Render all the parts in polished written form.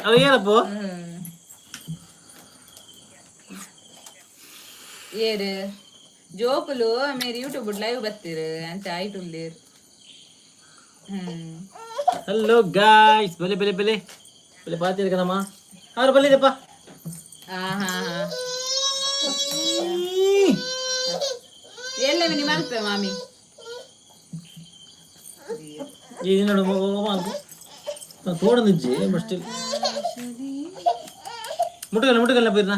ಅದು ಏನಪ್ಪ ಏರು ಜೋಕುಲು ಮೇರಿ ಯೂಟ್ಯೂಬ್ ಲೈವ್ ಬತ್ತೀರು ಅಂತ ಆಯ್ತು ಹಲೋ ಗಾಯ್ಸ್ ಬಲೆ ಬಲೆ ಬಲೆ ಬಲೆ ಪಾತಿರ್ ಕಣಮ್ಮ ಅವ್ರು ಬಲ್ಲಿದಪ್ಪ ಎಲ್ಲ ಮಿನಿ ಮಲ್ಪೆ ಮಾಮಿ ಈ ನೋಡು ತೋಡ ನಿಜ್ಜಿ ಬಸ್ಟಿ ಮುಟ್ಟಗಲ್ಲ ಮುಟ್ಟಗಲ್ಲ ಬೀರ್ನಾ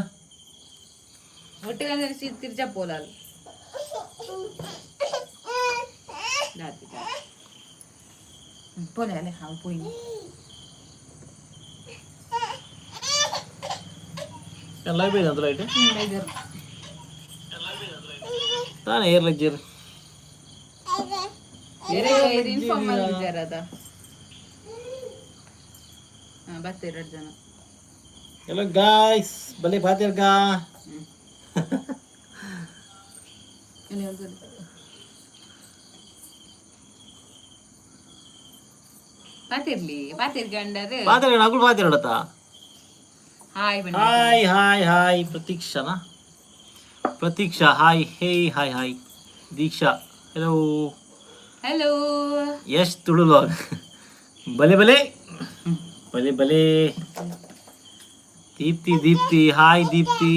ಒಟ್ಟಿಗೆ ತಿರ್ಚಾ ಪೋಲಾಲ್ ಪೋಲೆ ಹಾವು ಪೋಯಿ ಎಲ್ಲ ಬೇಡ ಅಂತ ಲೈಟ್ ತಾನೇ ಏರ್ಲಜ್ಜೀರ್ ಇನ್ಫಾರ್ಮ್ ಮಾಡಿದ್ದಾರೆ ಅದ ಬರ್ತೀರ 2 ಜನ हेलो गाइस बले फातिर का ಪಾತಿರ್ಲಿ ಪಾತಿರ್ ಗಂಡರು फातिर का नकुल फातिर होता ಹಾಯ್ हाय हाय हाय प्रतीक्षा ना प्रतीक्षा हाय हे हाय हाय दीक्षा हेलो हेलो यश तुडू व्लॉग बले बले बले बले दीप्ति दीप्ति हाय दीप्ति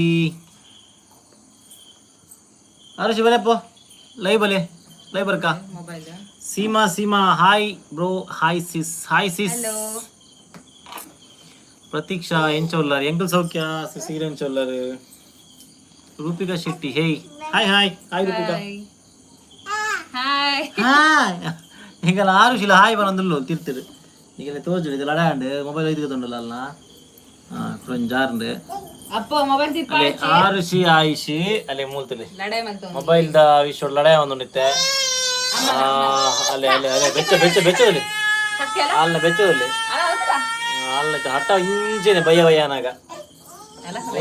अरे शिवले पो लई बले लई बर का mobile Seema Seema hi bro hi sis hello Pratiksha ಎಂಚೋಲ್ಲರ್ ಎಂಕಲ್ ಸೌಖ್ಯ ಸಿಸಿರ ಎಂಚೋಲ್ಲರ್ Rupika Shetty hey hi hi hi Rupika hi hi ಹಿಂಗಲ್ಲ ಆರು ಶಿಲ ಹಾಯ್ ಬರಂದುಲ್ಲು ತಿರ್ತಿರು ಈಗಲೇ ತೋಜು ಇದು ಲಡಾಂಡ್ ಮೊಬೈಲ್ ಐದು ತೊಂಡಲ್ಲ ಅಲ್ಲ ಫ್ರಂಜಾರ್ಂಡ್ ಅಪ್ಪ ಮೊಬೈಲ್ ತಿಪ್ಪ ಆರುಷಿ ಆಯಿಷಿ ಅಲ್ಲಿ ಮೂಲ್ತಲಿ ಲಡಾಯಿ ಮಲ್ತ ಮೊಬೈಲ್ ದ ವಿಶ್ವ ಲಡಾಯ ಒಂದು ನಿತ್ತೆ ಅಲ್ಲೇ ಅಲ್ಲೇ ಅಲ್ಲೇ ಬೆಚ್ಚ ಬೆಚ್ಚ ಬೆಚ್ಚದಲ್ಲಿ ಅಲ್ಲ ಬೆಚ್ಚದಲ್ಲಿ ಅಲ್ಲ ಹಠ ಇಂಚೇನೆ ಭಯ ಭಯ ಅನಾಗ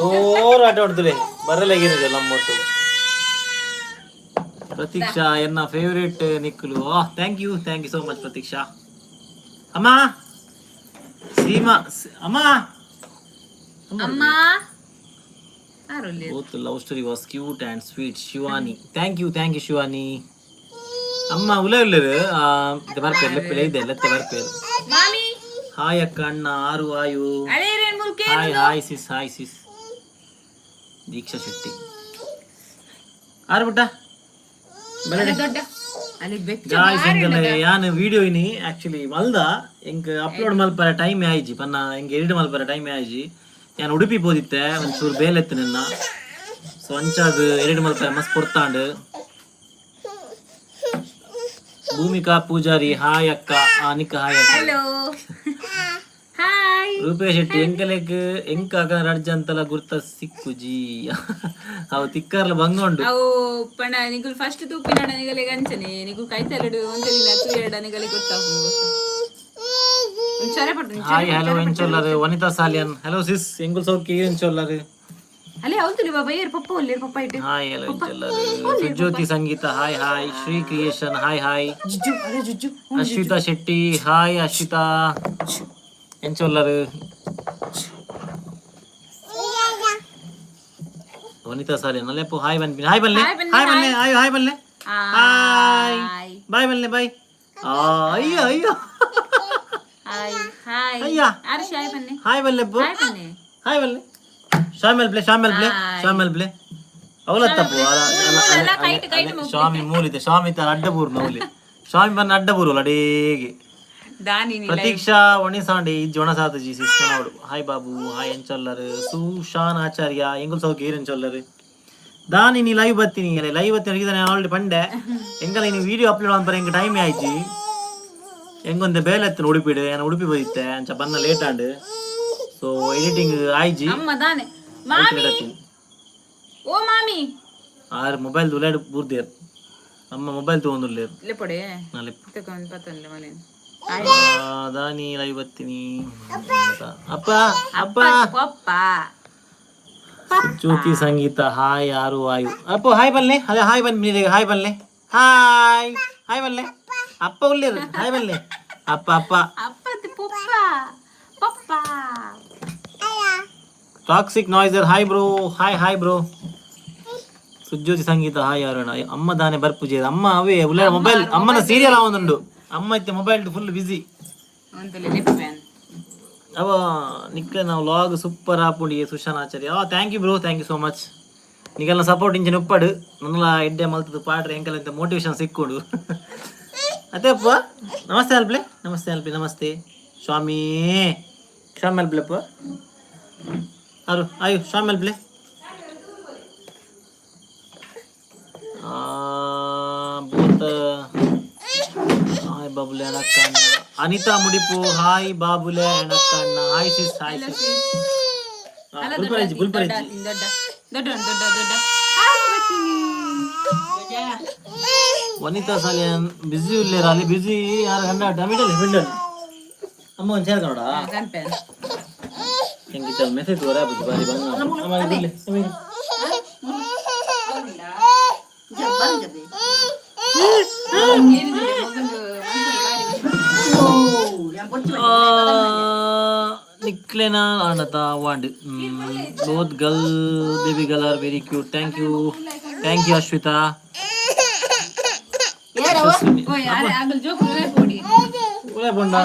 ಓರ್ ಆಟ ಹೊಡ್ತಲಿ ಬರಲೇಗೇನಿದೆ ನಮ್ಮೊಟ್ಟು ಪ್ರತೀಕ್ಷಾ ಎನ್ನ ಫೇವರೇಟ್ ನಿಕ್ಕಲು thank you so much Pratiksha ಅಮ್ಮ ಸೀಮಾ ಅಮ್ಮ ಅಮ್ಮ ಆರೋಲಿ both the love story was cute and sweet shivani thank you shivani amma uleru de barpere leppele ide lette barpere Mami hi akka anna aru ayu ಅರೆ rain ಮುಲ್ಕೆ hi sis ದೀಕ್ಷಾ ಶೆಟ್ಟಿ ಆರು ಬಿಟ್ಟ ಬಲಡೆ ದೊಡ್ಡ ಅಲ್ಲಿ ಬೆಚ್ಚ guys engale yan video ini actually malda enk upload malpara time ಆಯ್ಜಿ ಪನ್ನ ಎಂಗೆ edit malpara time ಆಯ್ಜಿ ഞാൻ ഉടുപ്പി പോദിത്തെ ಒಂಚೂರು ಬೇಲೆತ್ತು ನಿನ್ನ ಸೊ ಅಂಚಾದ ಎರಡು ಮಲ್ಪರೆ ಮಸ್ತ್ ಕೊಡ್ತಾಂಡು ಭೂಮಿಕಾ ಪೂಜಾರಿ ಹಾಯ್ ಅಕ್ಕ ನಿಕ್ಕ ಹಾಯ್ ಅಕ್ಕ ಹಲೋ ಹಾಯ್ ರೂಪೇಶ್ ಶೆಟ್ಟಿ ಎಂಕಲೆಗ್ ಎಂಕಾಗ ರಡ್ಜಂತಲ ಗುರ್ತ ಸಿಕ್ಕುಜಿ ಅವು ತಿಕ್ಕರ್ಲ ಬಂಗೊಂಡು ಅವು ಪಣ ನಿಗುಲ್ ಫಸ್ಟ್ ತೂಪಿನ ನಿಗಲೆ ಗಂಚನೆ ನಿಗು ಕೈತಲಡು ಒಂದಿನ ತೂಯಡ ನಿಗಲೆ ಗೊತ್ತಾಗು ಹಾಯ್ ಹಲೋ ಎಂಚೊಲ್ಲರು ವನಿತಾ ಸಾಲಿಯನ್ ಹಲೋ ಸಿಸ್ ಎಂಗುಲ್ ಸೌಕಿ ಎಂಚೊಲ್ಲರು ಅಲೆ ಅವತುಲಿ ಬಾಬಾ ಏರ್ ಪಪ್ಪ ಒಲ್ಲೆ ಪಪ್ಪ ಇಟ್ಟು ಹಾಯ್ ಹಲೋ ಎಂಚೊಲ್ಲರು Sujyothi Sangeetha hi hi Shree creation hi hi Jujju ಅಲೆ ಜುಜ್ಜು ಅಶ್ವಿತಾ ಶೆಟ್ಟಿ ಹಾಯ್ ಅಶ್ವಿತಾ ಎಂಚೊಲ್ಲರು ವನಿತಾ ಸಾಲಿಯನ್ ಅಲ್ಲೆಪ್ಪು ಹಾಯ್ ಬನ್ನಿ ಹಾಯ್ ಬನ್ನಿ ಹಾಯ್ ಬನ್ನಿ ಹಾಯ್ ಬನ್ನಿ ಹಾಯ್ ಬಾಯ್ ಬನ್ನಿ ಬಾಯ್ ಅಯ್ಯೋ ಅಯ್ಯೋ ಹಾಯ್ ಹಾಯ್ ಅಯ್ಯ ಆರ್ಷಿ ಹಾಯ್ ಬನ್ನಿ ಹಾಯ್ ಬಲ್ಲೆ ಬೋ ಹಾಯ್ ಬನ್ನಿ ಹಾಯ್ ಬಲ್ಲೆ ಶಾಮಿಲ್ ಪ್ಲೇ ಅವಲತ್ತಪ್ಪು ಸ್ವಾಮಿ ಮೂಲಿತೆ ಸ್ವಾಮಿ ತ ಅಡ್ಡಬೂರು ನೌಲಿ ಸ್ವಾಮಿ ಬನ್ನ ಅಡ್ಡಬೂರು ಅಡೇಗೆ ದಾನಿ ಪ್ರತೀಕ್ಷಾ ಒಣಿಸಾಂಡಿ ಜೊಣಸಾತ ಜಿ ಸಿಸ್ಕನೋಡು ಹಾಯ್ ಬಾಬು ಹಾಯ್ ಎಂಚೊಲ್ಲರು ಸುಶಾನ್ ಆಚಾರ್ಯ ಎಂಗುಲ್ ಸೌಕಿ ಎಂಚೊಲ್ಲರು ದಾನಿ ನೀ ಲೈವ್ ಬತ್ತೀನಿ ಲೈವ್ ಬತ್ತೀನಿ ನಾನು ಆಲ್ರೆಡಿ ಪಂಡೆ ಎಂಗಲ್ಲ ನೀನು ವಿಡಿಯೋ ಅಪ್ಲೋಡ್ ಮಾಡ್ಬಾರ ಎಂಗೆ ಟೈಮ್ ಆಯ್ತು ಎಂಗೊಂದು ಬೇಲೆತ್ತು ಉಡುಪಿಡು ನಾನು ಉಡುಪಿ ಬೈತೆ ಅಂಚ ಬನ್ನ ಲೇಟ್ ಆಂಡ್ ಸೊ ಎಡಿಟಿಂಗ್ ಆಯ್ಜಿ ಅಮ್ಮ ದಾನೆ ಮಾಮಿ ಓ ಮಾಮಿ ಆರ್ ಮೊಬೈಲ್ ದುಲಾಡ್ ಬೂರ್ದೇರ್ ಅಮ್ಮ ಮೊಬೈಲ್ ತಗೊಂಡುಲ್ಲೇರು ಲೆಪಡೆ ನಾಳೆ ತಕೊಂಡ್ ಪತ್ತನ್ಲೆ ಮಲೆ ದಾನಿ ಲೈವ್ ಬತ್ತೀನಿ ಅಪ್ಪ ಅಪ್ಪ ಪಪ್ಪ ಜ್ಯೋತಿ ಸಂಗೀತ ಹಾಯ್ ಯಾರು ಆಯು ಅಪ್ಪ ಹಾಯ್ ಬಲ್ಲೆ ಅದೇ ಹಾಯ್ ಬನ್ನಿ ಹಾಯ್ ಬಲ್ಲೆ ಹಾಯ್ ಬಲ್ಲೆ ಅಪ್ಪ ಉಳ್ಳೇರು ಹಾಯ್ ಬಲ್ಲೆ ಅಪ್ಪ ಅಪ್ಪದ ಪಪ್ಪ ಪಪ್ಪ ಟಾಕ್ಸಿಕ್ ನಾಯ್ಸರ್ hi bro, hi bro. Sujyothi Sangeetha hi Aruna. ಅಮ್ಮ ದಾನೆ ಬರ್ಪುಜಿ ಅಮ್ಮ ಅವೇ ಉಲ್ಲ ಮೊಬೈಲ್ ಅಮ್ಮನ ಸೀರಿಯಲ್ ಆವೊಂದುಂಡು ಅಮ್ಮ ಇತ್ತೆ ಮೊಬೈಲ್ ಫುಲ್ ಬಿಸಿ ಅವ ನಿಕ್ಕ ನಾವು ಲಾಗ್ ಸೂಪರ್ ಆಪುಂಡಿ Sushan Acharya. Thank you bro, thank you so much. ನಿಗೆಲ್ಲ ಸಪೋರ್ಟ್ ಇಂಚಿನ ಉಪ್ಪಡು ನನ್ನಲ್ಲ ಎಡ್ಡೆ ಮಲ್ತದ್ದು ಪಾಡ್ರೆ ಎಂಕಲ್ ಅಂತ ಮೋಟಿವೇಶನ್ ಸಿಕ್ಕೊಂಡು ಅದೇ ಅಪ್ಪ. ನಮಸ್ತೆ ಅಲ್ಪ್ಲೆ, ನಮಸ್ತೆ ಸ್ವಾಮಿ ಅಲ್ಪ್ಲೆಪ್ಪ ಅರು ಆಯು ಸ್ವಾಮಿ ಅಲ್ಪ್ಲೆ. ಭೂತ ಹಾಯ್ ಬಾಬುಲೆ ಅಣ್ಣಕ್ಕಣ್ಣ. ಅನಿತಾ ಮುಡಿಪು ಹಾಯ್ ಬಾಬುಲೆ ಅಣ್ಣಕ್ಕಣ್ಣ. Hi sis, hi sis. ಬುಲ್ಪರಜ್ಜಿ ವನಿತಾ ಸಾಲಿಯನ್ ಬಿಸಿ ಉಳ್ಳೇರ ಅಲ್ಲಿ ಬಿಸಿ ಯಾರ ಗಂಡ ಟಮಿಟಲ್ ಬಿಂಡಲ್ ಅಮ್ಮ ಒಂದು ಸೇರ್ ಕನ್ನಡ ಹೆಂಗಿತ್ತ ಮೆಸೇಜ್ ಬರಾಬು ಬಾರಿ ಬಂದ ನಿಕ್ಲೆನಾ ಆನತಾ wand both baby girl are very cute. Thank you Ashwita. Ule bonda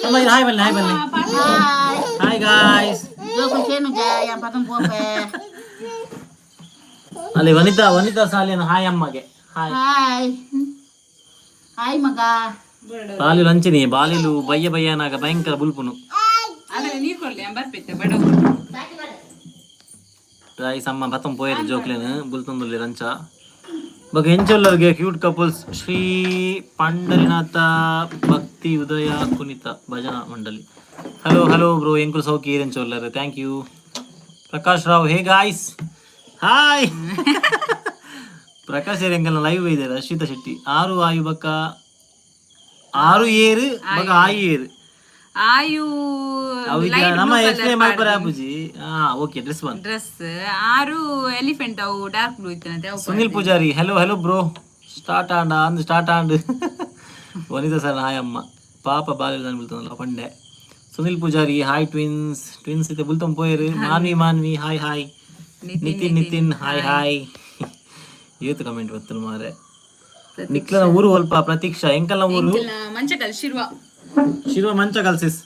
sama hi belle hi guys ಅಲ್ಲಿ ವನಿತಾ ಸಾಲಿನ ಹಾಯ್ ಅಮ್ಮಗೆ ಹಾಯ್ ಮಗ. ಬಾಲಿಲು ಅಂಚಿನಿ ಬಾಲಿಲು ಬಯ್ಯನಾಗ ಭಯಂಕರ ಬುಲ್ಪುನು ರೈಸ್ ಅಮ್ಮ ಬತ್ತಂ ಪೋಯರ್ ಜೋಕ್ಲೇನು ಬುಲ್ತೊಂದುಲ್ಲೆ ರಂಚ ಬಗೆ ಹೆಂಚೊಲ್ಲರ್ಗೆ cute couples Shri Pandarinatha Bhakti Udaya Kunita Bhajana Mandali. Hello bro ಎಂಕುಲ್ ಸೌಕಿ ಏರೆಂಚೊಲ್ಲರ್. Thank you Prakash Rao. Hey guys hi Prakash ಎಂಕಲ್ನ ಲೈವ್ ಇದ್ದಾರೆ. ಅಶ್ವಿತಾ ಶೆಟ್ಟಿ ಆರು ಆಯು ಬಕ್ಕ 6 ಏರು ಬಗ ಆಯು ಏರು ಆಯು ನಮ್ಮ ಎಕ್ಸ್ಪ್ಲೇನ್ ಮಾಡ್ತಾರೆ ಅಪ್ಪುಜಿ. ಓಕೆ ಡ್ರೆಸ್ 6 ಎಲಿಫೆಂಟ್ ಅವು ಡಾರ್ಕ್ ಬ್ಲೂ ಇತ್ತಂತೆ. Sunil Poojari hello bro start and Vanitha sir hi ಅಮ್ಮ ಪಾಪ ಬಾಲ್ಯ ಬೀಳ್ತಾನಲ್ಲ ಪಂಡೆ. ಸುನಿಲ್ ಪೂಜಾರಿ ಹಾಯ್ ಟ್ವಿನ್ಸ್ ಇತ್ತೆ ಬುಲ್ತಂ ಪೋಯರು. ಮಾನ್ವಿ ಹಾಯ್ ನಿತಿನ್ ಹಾಯ್ ಇವತ್ತು ಕಮೆಂಟ್ ಬರ್ತಲ್ಲ ಮಾರೆ. ನಿಕ್ಲನ ಊರು ಸ್ವಲ್ಪ ಪ್ರತೀಕ್ಷಾ ಎಂಕಲ್ನ ಊರು Manchakal Shirva Manchakal sis.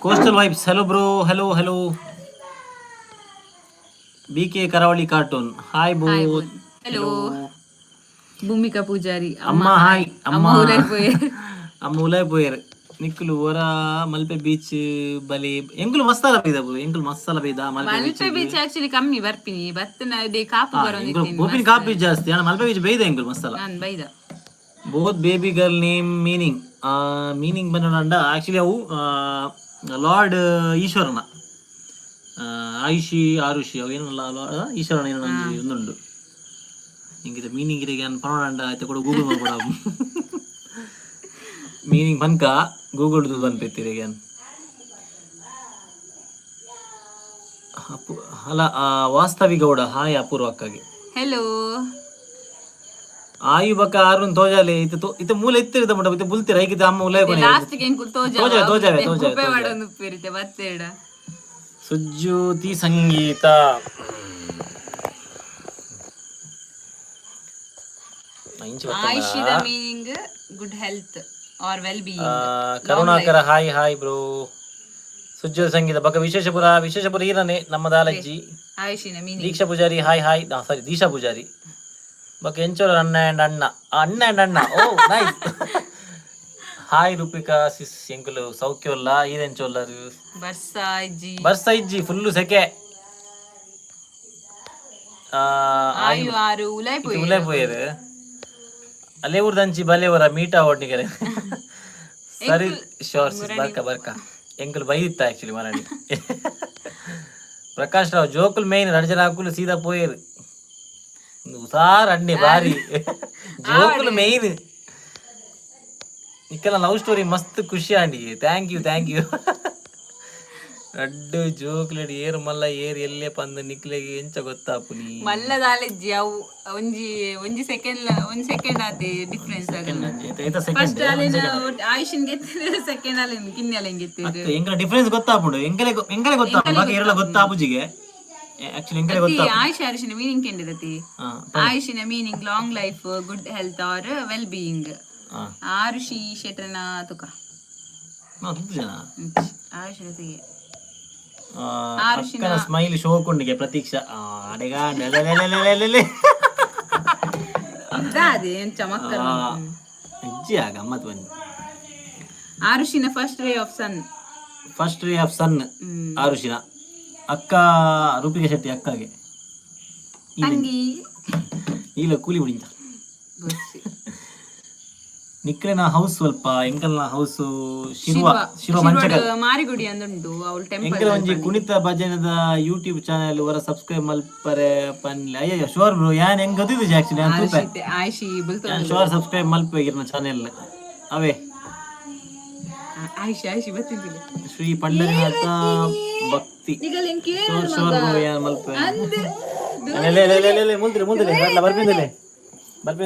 Coastal vibes hello bro hello BK Karavali cartoon hi bro hello. Bhoomika Poojary ಅಮ್ಮ ಹಾಯ್ ಅಮ್ಮ ಉಲೈ ಪೋಯರ್ ನಿಕ್ಕಲು ಓರ ಮಲ್ಪೆ ಬೀಚ್ ಬಲಿ ಎಂಕುಲು ಮಸ್ತಾಲ ಬೈದ ಬ್ರೋ ಎಂಕುಲು ಮಸ್ತಾಲ ಬೈದ ಮಲ್ಪೆ ಬೀಚ್ ಆಕ್ಚುಲಿ ಕಮ್ಮಿ ಬರ್ಪಿನಿ ಬತ್ತನ ಕಾಪು ಬರೋದಿತ್ತು ಗೋಪಿನ ಕಾಪು ಬೀಚ್ ಜಾಸ್ತಿ ಅಣ್ಣ ಮಲ್ಪೆ ಬೀಚ್ ಬೈದ ಎಂಕುಲು ಮಸ್ತಾಲ ನಾನು ಬೈದ. Both baby girl name meaning ಬಂದ ಆಕ್ಚುಲಿ ಅವು ಲಾರ್ಡ್ ಈಶ್ವರನ ಆರುಷಿ ಅವು ಏನಲ್ಲ ಈಶ್ವರನ ಏನೋ ಒಂದುಂಡು ಹಿಂಗಿದೆ ಮೀನಿಂಗ್ ಇರಿಗೆ ಪನೋಡ ಆಯ್ತು ಕೂಡ ಗೂಗಲ್ ಮಾಡ್ಕೊಡ ಮೀನಿಂಗ್ ಬಂಕ ಗೂಗಲ್ ಬಂದ್ಬಿಡ್ತೀರಿ ಈಗ ಅಲ್ಲ ವಾಸ್ತವಿ ಗೌಡ ಹಾಯ್ ಅಪೂರ್ವ ಅಕ್ಕಗೆ ಹೆಲೋ. ಆಯು ಬಕ್ಕ ಆರು ತೋಜಾಲೆ ಇತ್ತು ಮೂಲ ಎತ್ತಿರಿದ ಮಟ್ಟ ಇತ್ತು ಬುಲ್ತಿರ ಐಕಿತ ಅಮ್ಮ ಉಲಯ ಕೊನೆ ಲಾಸ್ಟ್ ಗೆ ತೋಜಾವೆ ಪೇರಿತೆ ಬತ್ತೇಡ. ಸುಜ್ಯೋತಿ ಸಂಗೀತ ಆಯುಷಿದ meaning good health or well being. Karunakara hi bro. Sujyothi Sangeetha ಬಕ್ಕ ವಿಶೇಷಪುರ ಈರನೆ ನಮ್ಮ ದಾಲಜ್ಜಿ. ಆಯುಷಿನ meaning Deeksha Poojary hi sorry Disha Poojary ಬಕ್ಕ ಎಂಚೋರ ಅಣ್ಣ ಅಂಡ್ ಅಣ್ಣ oh nice. Hi Rupika sis ಎಂಕುಲು ಸೌಖ್ಯವಲ್ಲ ಈರೆಂಚೋಲ್ಲರು ಬರ್ಸ ಇಜ್ಜಿ ಫುಲ್ಲು ಸೆಕೆ. ಆಯು ಉಲೈ ಪೋಯರು ಅಲ್ಲೇ ಊರ್ದಂಚಿ ಬಲ್ಲೇವರ ಮೀಟಾ ಓಡ್ನಿಗರೆ ಸರಿ ಶೋರ್ ಸಿಸ್ ಬರ್ಕ ಎಂಕುಲು ಬೈದಿತ್ತ ಆಕ್ಚುಲಿ ಮರಾಣಿ. ಪ್ರಕಾಶ್ ರಾವ್ ಜೋಕುಲ್ ಮೇನ್ ರಡ್ಜನ ಹಾಕುಲು ಸೀದಾ ಪೋಯರು ಉಸಾರ್ ಅಣ್ಣೆ ಬಾರಿ ಜೋಕುಲು ಮೇನ್ ನಿಕ್ಕೆಲ್ಲ ಲವ್ ಸ್ಟೋರಿ ಮಸ್ತ್ ಖುಷಿ ಆಂಡಿ. ಥ್ಯಾಂಕ್ ಯು ರಡ್ಡು ಜೋಕ್ಲೆಟ್ ಏರ್ ಮಲ್ಲ ಏರ್ ಎಲ್ಲೇ ಪಂದು ನಿಕ್ಲೆಗೆ ಎಂಚ ಗೊತ್ತಾಪುನಿ ಮಲ್ಲ ದಾಲೆಜ್ಜಿ ಅವು ಒಂಜಿ ಸೆಕೆಂಡ್ ಆತೆ ಡಿಫ್ರೆನ್ಸ್ ಫಸ್ಟ್ ಅಲ್ಲಿನ ಆಯುಷನ್ ಗೆತ್ತಿದ್ರೆ ಸೆಕೆಂಡ್ ಅಲ್ಲಿ ಕಿನ್ನಿ ಅಲ್ಲಿ ಗೆತ್ತಿದ್ರು ಎಂಕಲ ಡಿಫರೆನ್ಸ್ ಗೊತ್ತಾಪುಂಡು ಎಂಕಲೆ ಗೊತ್ತಾಪುಂಡು ಬಾಕಿ ಏರೆಲ್ಲ ಗೊತ್ತಾಪುಜಿಗೆ ಆಕ್ಚುಲಿ ಎಂಕಲೆ ಗೊತ್ತಾಪುಂಡು ಆಯುಷಿನ ಮೀನಿಂಗ್ ಕೆಂಡಿರತಿ ಆಯುಷಿನ meaning long life good health or well being Arushi ಶೆಟ್ರನ ತುಕ ಆಯುಷಿನ ತೆಗೆ ಪಕ್ಕನ ಸ್ಮೈಲ್ ಶೋಕೊಂಡಿಗೆ ಪ್ರತೀಕ್ಷಾ ಚಮತ್ಕಾರ ಅಜ್ಜಿ ಗಮ್ಮತ್ ಬನ್ನಿ ಆರುಷಿನ ಫಸ್ಟ್ ರೇ ಆಫ್ ಸನ್ ಆರುಷಿನ ಅಕ್ಕ ರೂಪಿಕೆ ಶೆಟ್ಟಿ ಅಕ್ಕಗೆ ತಂಗಿ ಇಲ್ಲ ಕೂಲಿ ಬಿಡಿಂತ ನಿಕ್ಲೆನ ಹೌಸ್ ಸ್ವಲ್ಪ ಎಂಕಲ್ನ ಹೌಸ್ ಶಿರುವ ಮಂಚಕಲ್ ಮಾರಿಗುಡಿ ಅಂದುಂಡು ಅವಳು ಟೆಂಪಲ್ ಎಂಕಲ್ ಒಂಜಿ ಕುಣಿತ ಭಜನದ ಯೂಟ್ಯೂಬ್ ಚಾನೆಲ್ ವರ ಸಬ್ಸ್ಕ್ರೈಬ್ ಮಲ್ಪರೆ ಪನ್ಲೆ ಅಯ್ಯೋ ಶೋರ್ ಬ್ರೋ ಯಾನ್ ಹೆಂಗ್ ಗೊತ್ತಿದ್ದು ಆಕ್ಚುಲಿ ನಾನು ತೂಪೆ ಆಯಿಷಿ ಯಾನ್ ಶೋರ್ ಸಬ್ಸ್ಕ್ರೈಬ್ ಮಲ್ಪೆ ಇರ್ನ ಚಾನೆಲ್ ಅವೇ ಆಯಿಷಿ ಬತ್ತಿದ್ದಿಲ್ಲ ಶ್ರೀ ಪಂಡರಿನಾಥ ಭಕ್ತಿ ಶೋರ್ ಬ್ರೋ ಯಾನ್ ಮಲ್ಪೆ ಮುಂದಿಲೆ ಅಲ್ಲ ಬರ್ಪಿಂದಿಲೆ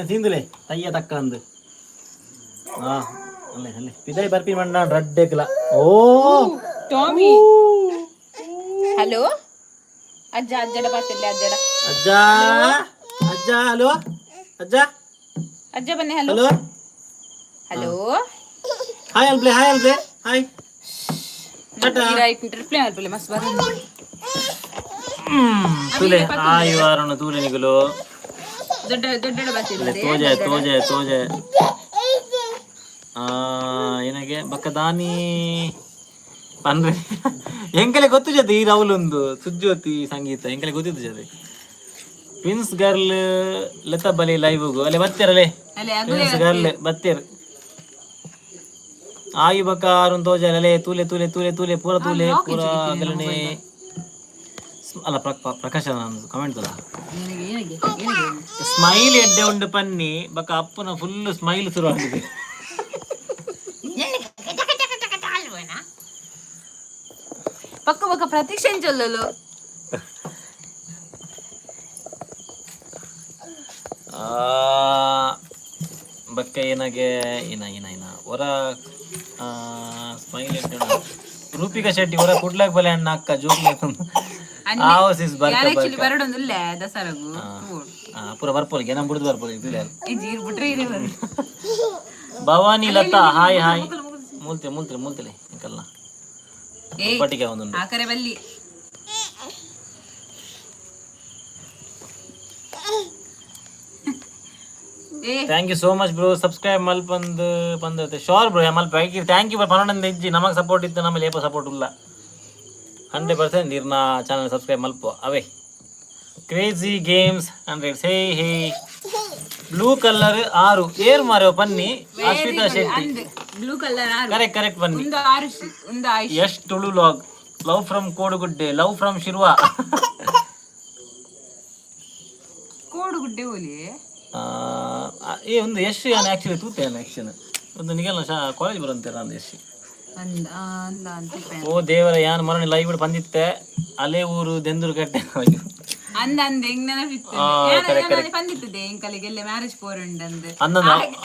ತಿಂದಿಲೆ ತಯ್ಯ ತಕ್ಕ ಅಂದು ಅಲ್ಲೇ ಪಿದೈ ಬರ್ಪಿ ಮಣ್ಣ ರಡ್ಡೆಕ್ಲ ಓ ಟಾಮಿ ಹಲೋ ಅಜ್ಜಡ ಬರ್ತಿಲ್ಲ ಅಜ್ಜ ಹಲೋ ಅಜ್ಜ ಬನ್ನಿ ಹಲೋ ಹಾಯ್ ಅಲ್ಪ್ಲೆ ಹಾಯ್ ರಿಪ್ಲೈ ಅಲ್ಪ್ಲೆ ಮಸ್ತ್ ಬರ ತುಲೆ ಹಾಯ್ ವಾರಣ ತೂಲೆ ನಿಗಲು ದೊಡ್ಡ ಬರ್ತಿಲ್ಲ ತೋಜೆ ಏನಗೆ ಬಕ್ಕ ದಾನಿ ಪಂದ್ರೆ ಎಂಕಲೆ ಗೊತ್ತು ಜೊತೆ ಈ ರಾಹುಲೊಂದು ಸುಜ್ಯೋತಿ ಸಂಗೀತ ಎಂಕಲೆ ಗೊತ್ತಿತ್ತು ಜೊತೆ ಟ್ವಿನ್ಸ್ ಗರ್ಲ್ ಲತಾ ಬಲಿ ಲೈವ್ ಅಲ್ಲೇ ಬರ್ತೀರಲ್ಲೇ ಟ್ವಿನ್ಸ್ ಗರ್ಲ್ ಬರ್ತೀರ ಆಯು ಬಕ್ಕ ಆರು ತೋಜಲೆ ತೂಲೆ ಪೂರ ಗಲನೆ ಅಲ್ಲ ಪ್ರಕಾಶ ನಾನು ಕಮೆಂಟ್ ಅಲ್ಲ ಸ್ಮೈಲ್ ಎಡ್ಡೆ ಉಂಡು ಪನ್ನಿ ಬಕ್ಕ ಅಪ್ಪನ ಫುಲ್ ಸ್ಮೈಲ್ ಶುರು ಆಗಿದೆ ಪಕ್ಕ ಪ್ರತೀಕ್ಷೆ ಚೊಲ್ಲಲು ಬಕ್ಕ ಏನಗೆ ಏನ ಹೊರ ಸ್ಮೈಲ್ ರೂಪಿಕಾ ಶೆಟ್ಟಿ ಹೊರ ಕುಡ್ಲಾಕ್ ಬಲೆ ಅಣ್ಣ ಅಕ್ಕ ಜೋಕ್ಲಿ ಪೂರ ಬರ್ಪೋಲಿಗೆ ನಮ್ ಬಿಡುದು ಬರ್ಪೋಲಿ ಭವಾನಿ ಲತಾ ಹಾಯ್ ಮೂಲ್ತಿಲೆ ಕಲ್ಲ ಪಟ್ಟಿಗೆ ಒಂದೊಂದು ಆಕರೆ ಬಲ್ಲಿ thank you so much bro subscribe ಬಂದತೆ ಶೋರ್ ಬ್ರೋ ಮಲ್ಪ ಥ್ಯಾಂಕ್ ಯು ಪನ್ನೊಂದು ಇಜ್ಜಿ ನಮಗೆ ಸಪೋರ್ಟ್ ಇತ್ತು ನಮ್ಮಲ್ಲಿ ಏಪ ಸಪೋರ್ಟ್ ಇಲ್ಲ 100% ನಿರ್ನ ಚಾನಲ್ ಸಬ್ಸ್ಕ್ರೈಬ್ ಮಲ್ಪ ಅವೇ crazy games 100 hey blue colour 6 ಏರ್ ಮಾರೋ ಪನ್ನಿ Ashwitha Shetty blue colour correct ಬನ್ನಿ Yash Tulu vlog love from Kodugudde love from Shirva Kodugudde ಓಲಿ ಒಂದು ಯಶ್ ಯಾನ್ ಆಕ್ಚುಲಿ ತೂತೆ ಆಕ್ಷನ್ ಒಂದು ನಿಗಲ್ಲ ಕಾಲೇಜ್ ಬರಂತೀರ ಅಂದ ಯಶ್ ಓ ದೇವರ ಯಾನ್ ಮರಣ ಲೈವ್ ಬಂದಿತ್ತೆ ಅಲೆ ಊರು ದೆಂದೂರು ಕಟ್ಟೆ ಅಂದಂದೆ ಹೆಂಗ್ ನೆನಪಿತ್ತು ಬಂದಿತ್ತದೆ ಎಂಕಲಿಗೆಲ್ಲ ಮ್ಯಾರೇಜ್ ಪೋರಂಡ್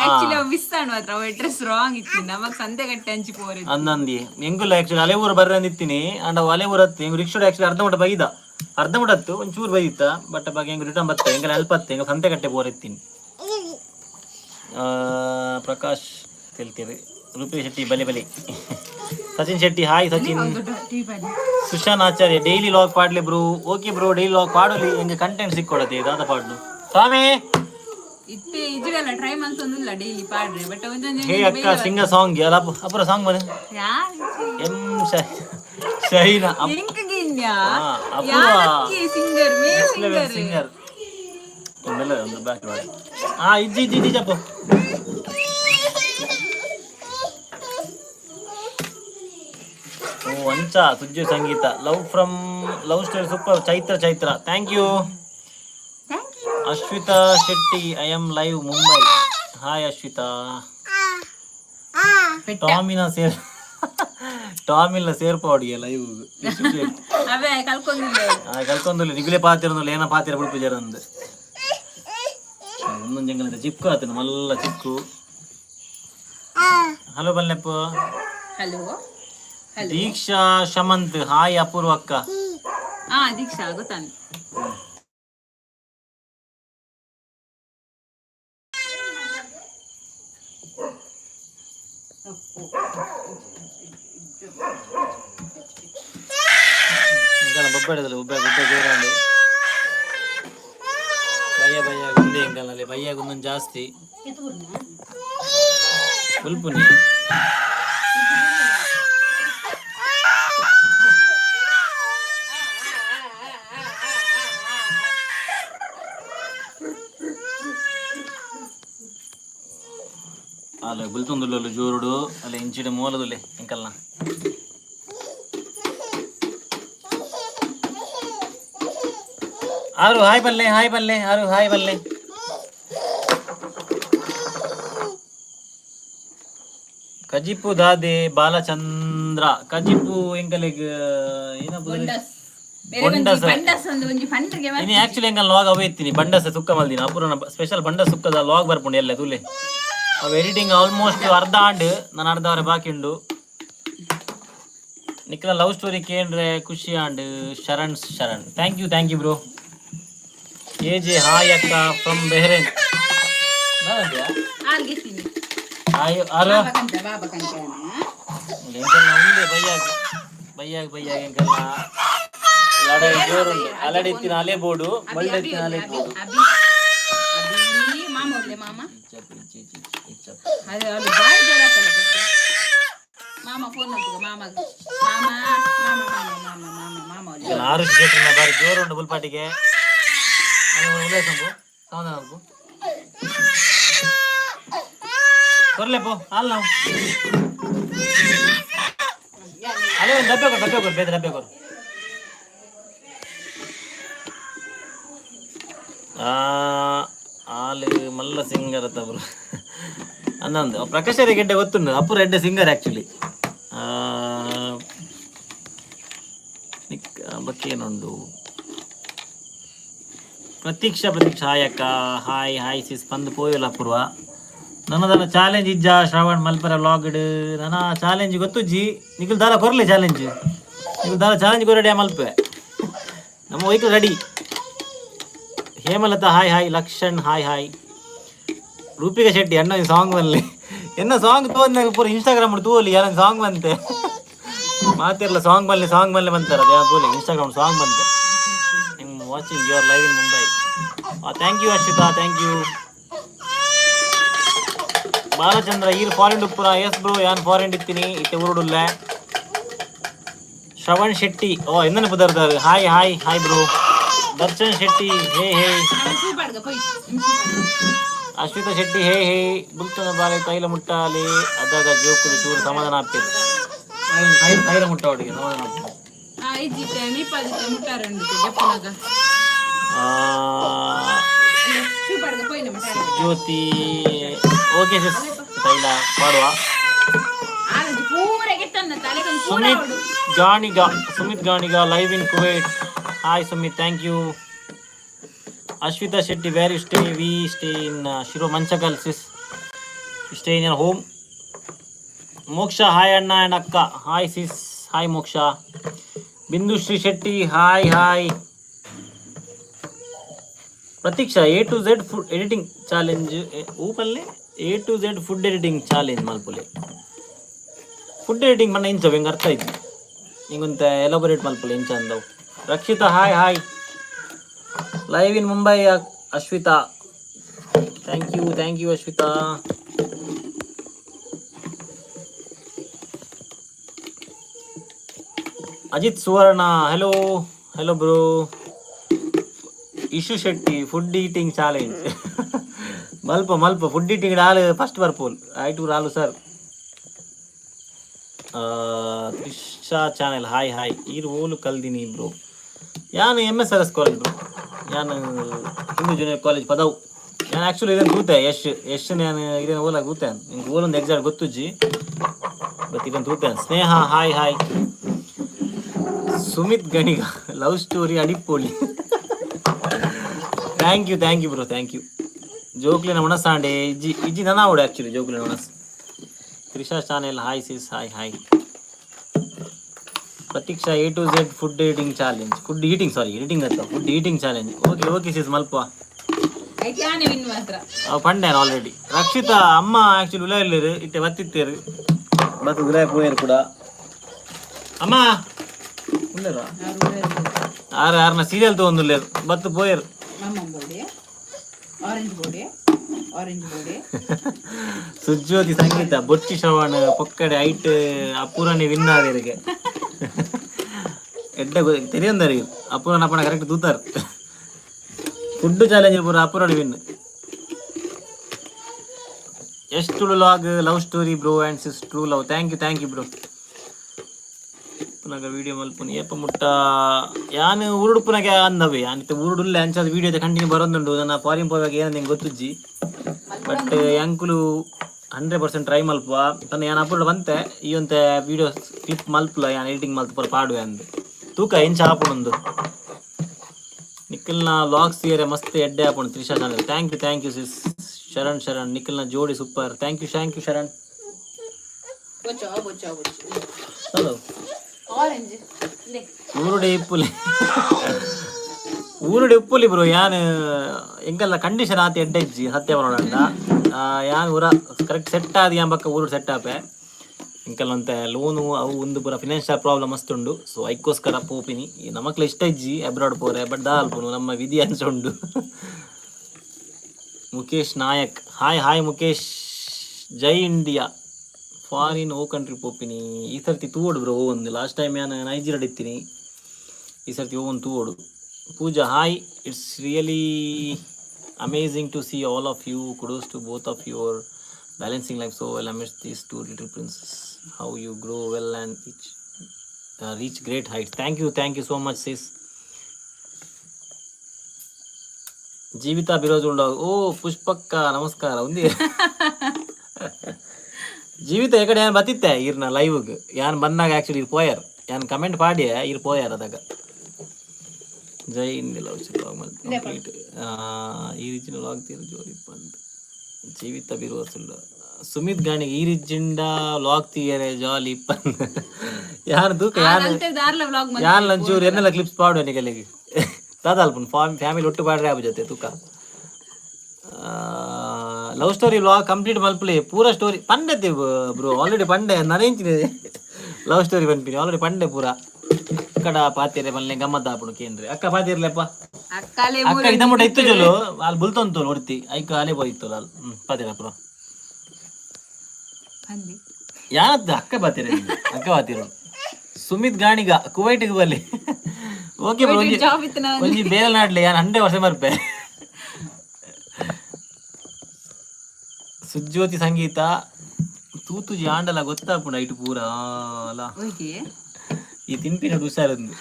ಆಕ್ಚುಲಿ ಅವ್ ಮಿಸ್ ಆಣು ಮಾತ್ರ ಅವ ಡ್ರೆಸ್ ರಾಂಗ್ ಇತ್ತು ನಮಗ್ ಸಂತೆ ಕಟ್ಟೆ ಹಂಚಿ ಪೋರ ಅಂದಂದಿ ಹೆಂಗುಲ್ಲ ಆಕ್ಚುಲಿ ಅಲೆ ಊರು ಬರ್ರ ಅಂದಿತ್ತೀನಿ ಅಂಡ್ ಅವ್ ಅಲೆ ಊರು ಹತ್ತಿ ಹೆಂಗ್ ರಿಕ್ಷಾ ಆಕ್ಚುಲಿ ಅರ್ಧ ಮಟ ಹತ್ತು ಒಂಚೂರು ಬೈದಿತ್ತ ಬಟ್ ಬಗ್ಗೆ ಹೆಂಗ್ ರಿಟರ್ನ್ ಬತ್ತೆ ಹೆಂಗ ಹೆಲ್ಪ್ ಹತ್ತೆ ಹೆಂಗ ಸಂತೆ ಕಟ್ಟೆ ಪೋರ್ ಇತ್ತೀನಿ ಪ್ರಕಾಶ್ ತಿಳ್ತೀರಿ ರೂಪಿ ಶೆಟ್ಟಿ ಬಲೆ Sachin Shetty hi Sachin Sushan Acharya daily vlog ಪಾಡ್ಲಿ bro okay bro daily vlog ಪಾಡಲಿ ಹೆಂಗೆ ಕಂಟೆಂಟ್ ಸಿಕ್ಕೊಡತ್ತೆ ದಾದ ಪಾಡ್ಲು ಸ್ವಾಮಿ ಟ್ರೈ ಮಾಡ್ತೊಂದಿಲ್ಲ ಡೈಲಿ ಪಾಡ್ರಿ ಬಟ್ ಹೇ ಅಕ್ಕ ಸಿಂಗ ಸಾಂಗ್ ಅಲ್ಲ ಅಪರ ಸಾಂಗ್ ಬನ್ನಿ ಎಂ ಶಹೀನಾ ಸಿಂಗರ್ ಒಂದು ಬ್ಯಾಕ್ ಮಾಡಿ ಇಜ್ಜಿ ಜಪ್ಪ ಓ ಅಂಚ Sujju Sangeetha love story super Chaitra thank you Ashwitha Shetty I am live Mumbai hi Ashwitha ಟಾಮಿನ share ಟಾಮಿಲ್ಲ ಸೇರ್ಪಾವಡಿಗೆ live ಅವೇ ಕಲ್ಕೊಂಡಿಲ್ಲ ಕಲ್ಕೊಂದಿಲ್ಲ ನಿಗುಲೆ ಪಾತಿರೊಂದಿಲ್ಲ ಏನ ಪಾತಿರ ಬಿಡ್ಪಿಜಾರ ಅಂದು ಒಂದೊಂದು ಜಂಗಲ್ ಚಿಕ್ಕು ಆತನ ಮಲ್ಲ ಚಿಕ್ಕು. ಹಲೋ ಬಲ್ಲೆಪ್ಪ. ಹಲೋ ದೀಕ್ಷಾ ಶಮಂತ್ ಹಾಯ್ ಅಪೂರ್ವ ಅಕ್ಕ. ದೀಕ್ಷಾ ಗೊತ್ತಾನೆ. ಬೊಬ್ಬೆಡದಲ್ಲಿ ಒಬ್ಬ ಜೋರಾಂಡು ಭಯ್ಯ ಗುಂಡಿ ಎಂಕಲ್ನಲ್ಲಿ ಭಯ್ಯ ಗುಂದೊಂದು ಜಾಸ್ತಿ ಉಲ್ಪುನಿ ಅಲ್ಲ ಗುಲ್ತೊಂದುಲ್ಲ ಜೋರುಡು ಅಲ್ಲ ಇಂಚಿಡ ಮೂಲದುಲ್ಲೆ ಎಂಕಲ್ನ ಆರು ಹಾಯ್ ಬಲ್ಲೆ ಆರು ಹಾಯ್ ಬಲ್ಲೆ. ಕಜಿಪು ದಾದೆ ಬಾಲಚಂದ್ರ ಕಜಿಪು ಎಂಕಲೆಗ್ ಏನ ಇನಿ ಆಕ್ಚುಲಿ ಎಂಕಲ್ ಲಾಗ್ ಅವೇ ಇತ್ತೀನಿ ಬಂಡಸ ಸುಕ್ಕ ಮಲ್ದಿನ ಅಪುರನ ಸ್ಪೆಷಲ್ ಬಂಡ ಸುಕ್ಕದ ಲಾಗ್ ಬರ್ಪುಂಡು ಎಲ್ಲ ತುಲೆ ಅವು ಎಡಿಟಿಂಗ್ ಆಲ್ಮೋಸ್ಟ್ ಅರ್ಧ ಆಂಡ್ ನಾನು ಅರ್ಧವರೆ ಬಾಕಿ ಉಂಡು. ನಿಖಿಲ ಲವ್ ಸ್ಟೋರಿ ಕೇಂದ್ರೆ ಖುಷಿ and Sharan thank you bro. ಏಜೆ ಹಾಯ್ ಅಕ್ಕ ಫ್ರಮ್ ಬೆಹ್ರೇನ್. ಬಯ್ಯಾಗ ಎಂಕಲ್ಲ ಲಡಾಯಿ ಜೋರುಂಡು ಅಲಡಿ ಎತ್ತಿನ ಅಲೆ ಬೋಡು ಬಳ್ಳಿ ಎತ್ತಿನ ಅಲೆ ಬೋಡು. ಆರು ಬಾರಿ ಜೋರುಂಡು ಬುಲ್ಪಾಟಿಗೆ ಕೊರ್ಲೆಪ್ಪು ಹಾಲ್ ನಾವು ಅಲ್ಲೇ ಒಂದು ಡಬ್ಬೆ ಕೊರು ಬೇರೆ ಡಬ್ಬೆ ಕೊರು. ಹಾಲು ಮಲ್ಲ ಸಿಂಗರ್ ಅತ್ತಬ್ರು ಅನ್ನೊಂದು ಪ್ರಕಾಶ್ ಗೆಡ್ಡೆ ಗೊತ್ತುಂಡು ಅಪ್ಪು ರೆಡ್ಡೆ ಸಿಂಗರ್ ಆ್ಯಕ್ಚುಲಿ ಬಕ್ಕೇನುಂಡು. ಪ್ರತೀಕ್ಷಾ ಹಾಯ್ ಅಕ್ಕ ಹಾಯ್ ಸಿಸ್ ಬಂದು ಪೋಯಲ್ಲ ಅಪೂರ್ವ. ನನ್ನದನ್ನ ಚಾಲೆಂಜ್ ಇಜ್ಜ ಶ್ರವಣ್ ಮಲ್ಪರ ವ್ಲಾಗ್ಡ್ ನನ್ನ ಚಾಲೆಂಜ್ ಗೊತ್ತುಜ್ಜಿ ನಿಖಿಲ್ ದಾಲ ಕೊರ್ಲಿ ಚಾಲೆಂಜ್ ಕೊರಡೆ ಮಲ್ಪೆ ನಮ್ಮ ವೈಕಲ್ ರೆಡಿ. ಹೇಮಲತಾ ಹಾಯ್ ಲಕ್ಷಣ್ ಹಾಯ್. ರೂಪಿಕಾ ಶೆಟ್ಟಿ ಅಣ್ಣ ಈ ಸಾಂಗ್ ಬನ್ಲಿ ಎನ್ನ ಸಾಂಗ್ ತೋಂದಾಗ ಪೂರ ಇನ್ಸ್ಟಾಗ್ರಾಮ್ ತೂಲಿ ಯಾರ ಸಾಂಗ್ ಬಂತೆ ಮಾತಿರಲ್ಲ ಸಾಂಗ್ ಬನ್ಲಿ ಬಂತಾರ ಪೂಲಿ ಇನ್ಸ್ಟಾಗ್ರಾಮ್ ಸಾಂಗ್ ಬಂತೆ. Watching your live in Mumbai. Thank you Ashwitha thank you. Balachandra ಈರ್ ಫಾರಿನ್ ಉಪ್ಪುರ ಎಸ್ ಬ್ರೋ ಯಾನ್ ಫಾರಿನ್ ಇತ್ತೀನಿ ಇತ್ತೆ ಊರುಡುಲ್ಲ. ಶ್ರವಣ್ ಶೆಟ್ಟಿ ಎಂದನೆ ಪುದರ್ದಾರು hi bro. Darshan Shetty hey Ashwitha Shetty hey ಬುಲ್ತನ ಬಾಲೆ ತೈಲ ಮುಟ್ಟಾಲೆ ಅದಾಗ ಜೋಕುಲು ಚೂರು ಸಮಾಧಾನ ಆಗ್ತದೆ ತೈಲ ಮುಟ್ಟ ಒಟ್ಟಿಗೆ ಸಮಾಧಾನ ಆಗ್ತದೆ. ಜ್ಯೋತಿ ಓಕೆ ತೈಲ ಮಾಡುವ. Sumith Ganiga live in Kuwait hi Sumith thank you. Ashwitha Shetty where you stay we stay in ಶಿರೋ Manchakal sis stay in your home. Moksha hi ಅಣ್ಣ ಆ್ಯಂಡ್ ಅಕ್ಕ hi sis hi Moksha. Bindushree Shetty hi. Pratiksha A to Z food editing challenge ಊಪಲ್ಲೇ A to Z food editing challenge ಮಲ್ಪುಲೆ. Food editing ಮಣ್ಣ ಇಂಚ ಹೆಂಗೆ ಅರ್ಥ ಆಯ್ತು ಹಿಂಗಂತ ಎಲಾಬೊರೇಟ್ ಮಲ್ಪುಲೆ ಇಂಚ ಅಂದವು. Rakshitha hi live in Mumbai Ashwitha thank you Ashwitha. Ajith Suvarna hello bro. Ishu Shetty food eating challenge ಮಲ್ಪ ಫುಡ್ ಈಟಿಂಗ್ ಆಳು ಫಸ್ಟ್ ಬರ್ಪೋಲ್ ಆಯ್ತು ಆಲು ಸರ್. ತ್ರಿಷಾ ಚಾನೆಲ್ ಹಾಯ್ ಈರು ಓಲು ಕಲ್ದಿನಿ ಬ್ರೋ. ಯಾನು MSRS ಕಾಲೇಜ್ ಬ್ರೋ ಯಾನು ಹಿಂದೂ ಜೂನಿಯರ್ ಕಾಲೇಜ್ ಪದವು. ನಾನು ಆ್ಯಕ್ಚುಲಿ ಇದನ್ನು ಕೂತೆ ಯಶ್ ನಾನು ಇದನ್ನು ಓಲಾಗ ಕೂತೆ ನಿಂಗೆ ಓಲೊಂದು ಎಕ್ಸಾಕ್ಟ್ ಗೊತ್ತುಜ್ಜಿ ಬಟ್ ಇದನ್ನು ತೂತಾನೆ. Sneha hi hi. Sumith Ganiga love story ಅಡಿಪೋಳಿ. Thank you bro, thank you. ಜೋಕ್ಲಿನ ಉಣಸಾಂಡೆ ಇಜ್ಜಿ ನನ್ನ ಅವಡು ಆ್ಯಕ್ಚುಲಿ ಜೋಕ್ಲಿನ ಉಣಸ್. Trisha channel hi sis, hi. Pratiksha A to Z food eating challenge, food eating challenge. Okay sis ಮಲ್ಪ ಅವು ಪಂಡೇನು ಆಲ್ರೆಡಿ. ರಕ್ಷಿತಾ ಅಮ್ಮ ಆ್ಯಕ್ಚುಲಿ ಉಲಾಯಿಲ್ಲರು ಇಟ್ಟೆ ಬತ್ತಿತ್ತೇರು ಬತ್ತು ಉಲಾಯ ಪೋಯರು ಕೂಡ. ಅಮ್ಮ ಉಳ್ಳೇರ ಆರನ್ನ ಸೀರಿಯಲ್ ತೊಗೊಂದುಲ್ಲೇರು ಬತ್ತು ಪೋಯರು. ಸುಜ್ಯೋತಿ ಸಂಗೀತ ಬೊಚ್ಚಿ ಶ್ರವಣ ಪೊಕ್ಕಡೆ ಐಟ್ ಅಪೂರನೇ ವಿನ್ ಆದರಿಗೆ ಎಡ್ಡ ತೆರೆಯೊಂದರಿಗೆ ಅಪೂರನ ಅಪ್ಪನ ಕರೆಕ್ಟ್ ತೂತಾರ. ಫುಡ್ ಚಾಲೆಂಜ್ ಪೂರ ಅಪೂರಣ ವಿನ್. ಎಷ್ಟು vlog love story bro and sis true love. Thank you bro. ಪುನಗ ವಿಡಿಯೋ ಮಲ್ಪುನಿ ಏಪ ಮುಟ್ಟ ಯಾನು ಉರುಡುಪುನಗೆ ಅಂದವೆ ಯಾನಿತ್ತು ಉರುಡುಲ್ಲ ಅಂಚದ ವಿಡಿಯೋದ ಕಂಟಿನ್ಯೂ ಬರೋದುಂಡು. ನನ್ನ ಫಾರಿನ್ ಹೋಗುವಾಗ ಏನಂತ ಹೆಂಗೆ ಗೊತ್ತುಜ್ಜಿ, ಬಟ್ ಅಂಕುಲು 100% ಟ್ರೈ ಮಲ್ಪ ತನ್ನ ಯಾನು ಅಪ್ಲೋಡ್ ಬಂತೆ ಈ ಒಂತೆ ವಿಡಿಯೋ ಕ್ಲಿಪ್ ಮಲ್ಪಲ ಯಾನು ಎಡಿಟಿಂಗ್ ಮಲ್ತು ಪರ ಪಾಡುವೆ ಅಂದು ತೂಕ ಎಂಚ ಹಾಪುಣಂದು. ನಿಖಿಲ್ನ ವ್ಲಾಗ್ಸ್ ಏರೆ ಮಸ್ತ್ ಎಡ್ಡೆ ಹಾಪುಣು Trisha channel. Thank you sis. Sharan ನಿಖಿಲ್ನ ಜೋಡಿ super. Thank you Sharan. Hello ಊರುಡೆ ಉಪ್ಪುಲಿ ಬ್ರೋ. ಯಾನು ಎಂಕಲ್ಲ ಕಂಡೀಷನ್ ಆತ ಎಡ್ಡೆಜ್ಜಿ ಸತ್ಯ ಬರೋಣ ಯಾನು ಊರ ಕರೆಕ್ಟ್ ಸೆಟ್ ಆದ ಎಂಬಕ್ಕ ಊರು ಸೆಟ್ ಆಪೆ ಎಂಕಲ್ಲಂತೆ ಲೋನು ಅವು ಒಂದು ಪೂರ ಫಿನಾನ್ಷಿಯಲ್ ಪ್ರಾಬ್ಲಮ್ ಮಸ್ತುಂಡು. ಸೊ ಐಕ್ಕೋಸ್ಕರ ಪೋಪಿನಿ ನಮಕ್ಲ ಇಷ್ಟ ಇಜ್ಜಿ ಅಬ್ರಾಡ್ ಪೋರೆ ಬಟ್ ದಾಲ್ಪುನು ನಮ್ಮ ವಿಧಿ ಅನ್ಸುಂಡು. ಮುಖೇಶ್ ನಾಯಕ್ ಹಾಯ್ ಮುಖೇಶ್. ಜೈ ಇಂಡಿಯಾ ಫಾರಿನ್ ಓ ಕಂಟ್ರಿ ಪೋಪಿನಿ. ಈ ಸರ್ತಿ ತೂವೋಡು ಬ್ರೋ ಒಂದು. ಲಾಸ್ಟ್ ಟೈಮ್ ನಾನು ನೈಜೀರಿಯಾಡ್ ಇತ್ತೀನಿ, ಈ ಸರ್ತಿ ಒಂದು ತೂವೋಡು. Pooja hi. It's really amazing to see all of you. Kudos to both of your balancing life so well amidst these two little princesses. How you grow well and reach great heights. Thank you so much sis. Jeevitha ಬಿರೋಜ್ ಉಂಡ. Oh ಪುಷ್ಪಕ್ಕ ನಮಸ್ಕಾರ ಒಂದಿ. ಜೀವಿತ ಈ ಕಡೆ ಏನು ಬತ್ತಿತ್ತೆ ಇರ್ನ ಲೈವ್ಗೆ ಯಾನು ಬಂದಾಗ ಆ್ಯಕ್ಚುಲಿ ಇರ್ ಪೋಯರ್ ಯಾನು ಕಮೆಂಟ್ ಪಾಡಿ ಇರ್ ಪೋಯರ್ ಅದಾಗ. ಜೈ ಇಂಡಿಯಾ ಕಂಪ್ಲೀಟ್ ಈ ರೀತಿನ ಲಾಗ್ತೀರು ಜೋರಿ ಬಂದು. ಜೀವಿತ ಬಿರುವ ಸುಳ್ಳ. ಸುಮಿತ್ ಗಾಣಿಗೆ ಈ ರೀತಿಂಡ ಲಾಗ್ ತೀಯರೆ ಜಾಲಿ ಇಪ್ಪಂದು. ಯಾರು ತೂಕ ಯಾರು ಲಂಚೂರು ಎನ್ನೆಲ್ಲ ಕ್ಲಿಪ್ಸ್ ಪಾಡು ನಿಗಲಿಗೆ ದಾದಲ್ಪನ್ ಫ್ಯಾಮಿಲಿ ಒಟ್ಟು ಪಾಡ್ರೆ ಆಬ ಜೊತೆ ತೂಕ. ಲವ್ ಸ್ಟೋರಿ ವ್ಲಾಗ್ ಕಂಪ್ಲೀಟ್ ಮಲ್ಪಲೆ ಪೂರ ಸ್ಟೋರಿ ಪಂಡೆ ಬ್ರೋ ಆಲ್ರೆಡಿ ಪಂಡೆ ನರೇಂಚಿನ ಲವ್ ಸ್ಟೋರಿ ಪನ್ಪಿನಿ ಆಲ್ರೆಡಿ ಪಂಡೆ ಪೂರ. ಅಕ್ಕಡ ಪಾತಿರೆ ಮಲ್ಲೆ ಗಮ್ಮತ್ ಆಪುಡು ಕೇಂದ್ರೆ ಅಕ್ಕ ಪಾತಿರ್ಲೆಪ್ಪ ಅಕ್ಕ ಇದ ಮುಟ್ಟ ಇತ್ತು ಜೊಲು ಅಲ್ಲಿ ಬುಲ್ತಂತು ಹೊಡ್ತಿ ಐಕ ಅಲೆ ಹೋಯ್ತು ಅಲ್ಲಿ ಪಾತಿರ ಪುರ ಯಾದ ಅಕ್ಕ ಪಾತಿರ ಸುಮಿತ್ ಗಾಣಿಗ ಕುವೈಟಿಗೆ ಬಲ್ಲಿ. ಓಕೆ ಬ್ರೋ ಒಂಜಿ ಬೇರೆ ನಾಡ್ಲಿ ಯಾನು 100 ವರ್ಷ ಮರ್ಪೆ. ಸುಜ್ಯೋತಿ ಸಂಗೀತ ತೂತುಜಿ ಆಂಡಲ ಗೊತ್ತಾಪುಂಡ ಐಟು ಪೂರ ಅಲ್ಲ ಈ ತಿನ್ಪಿನ ಹುಷಾರಂದು.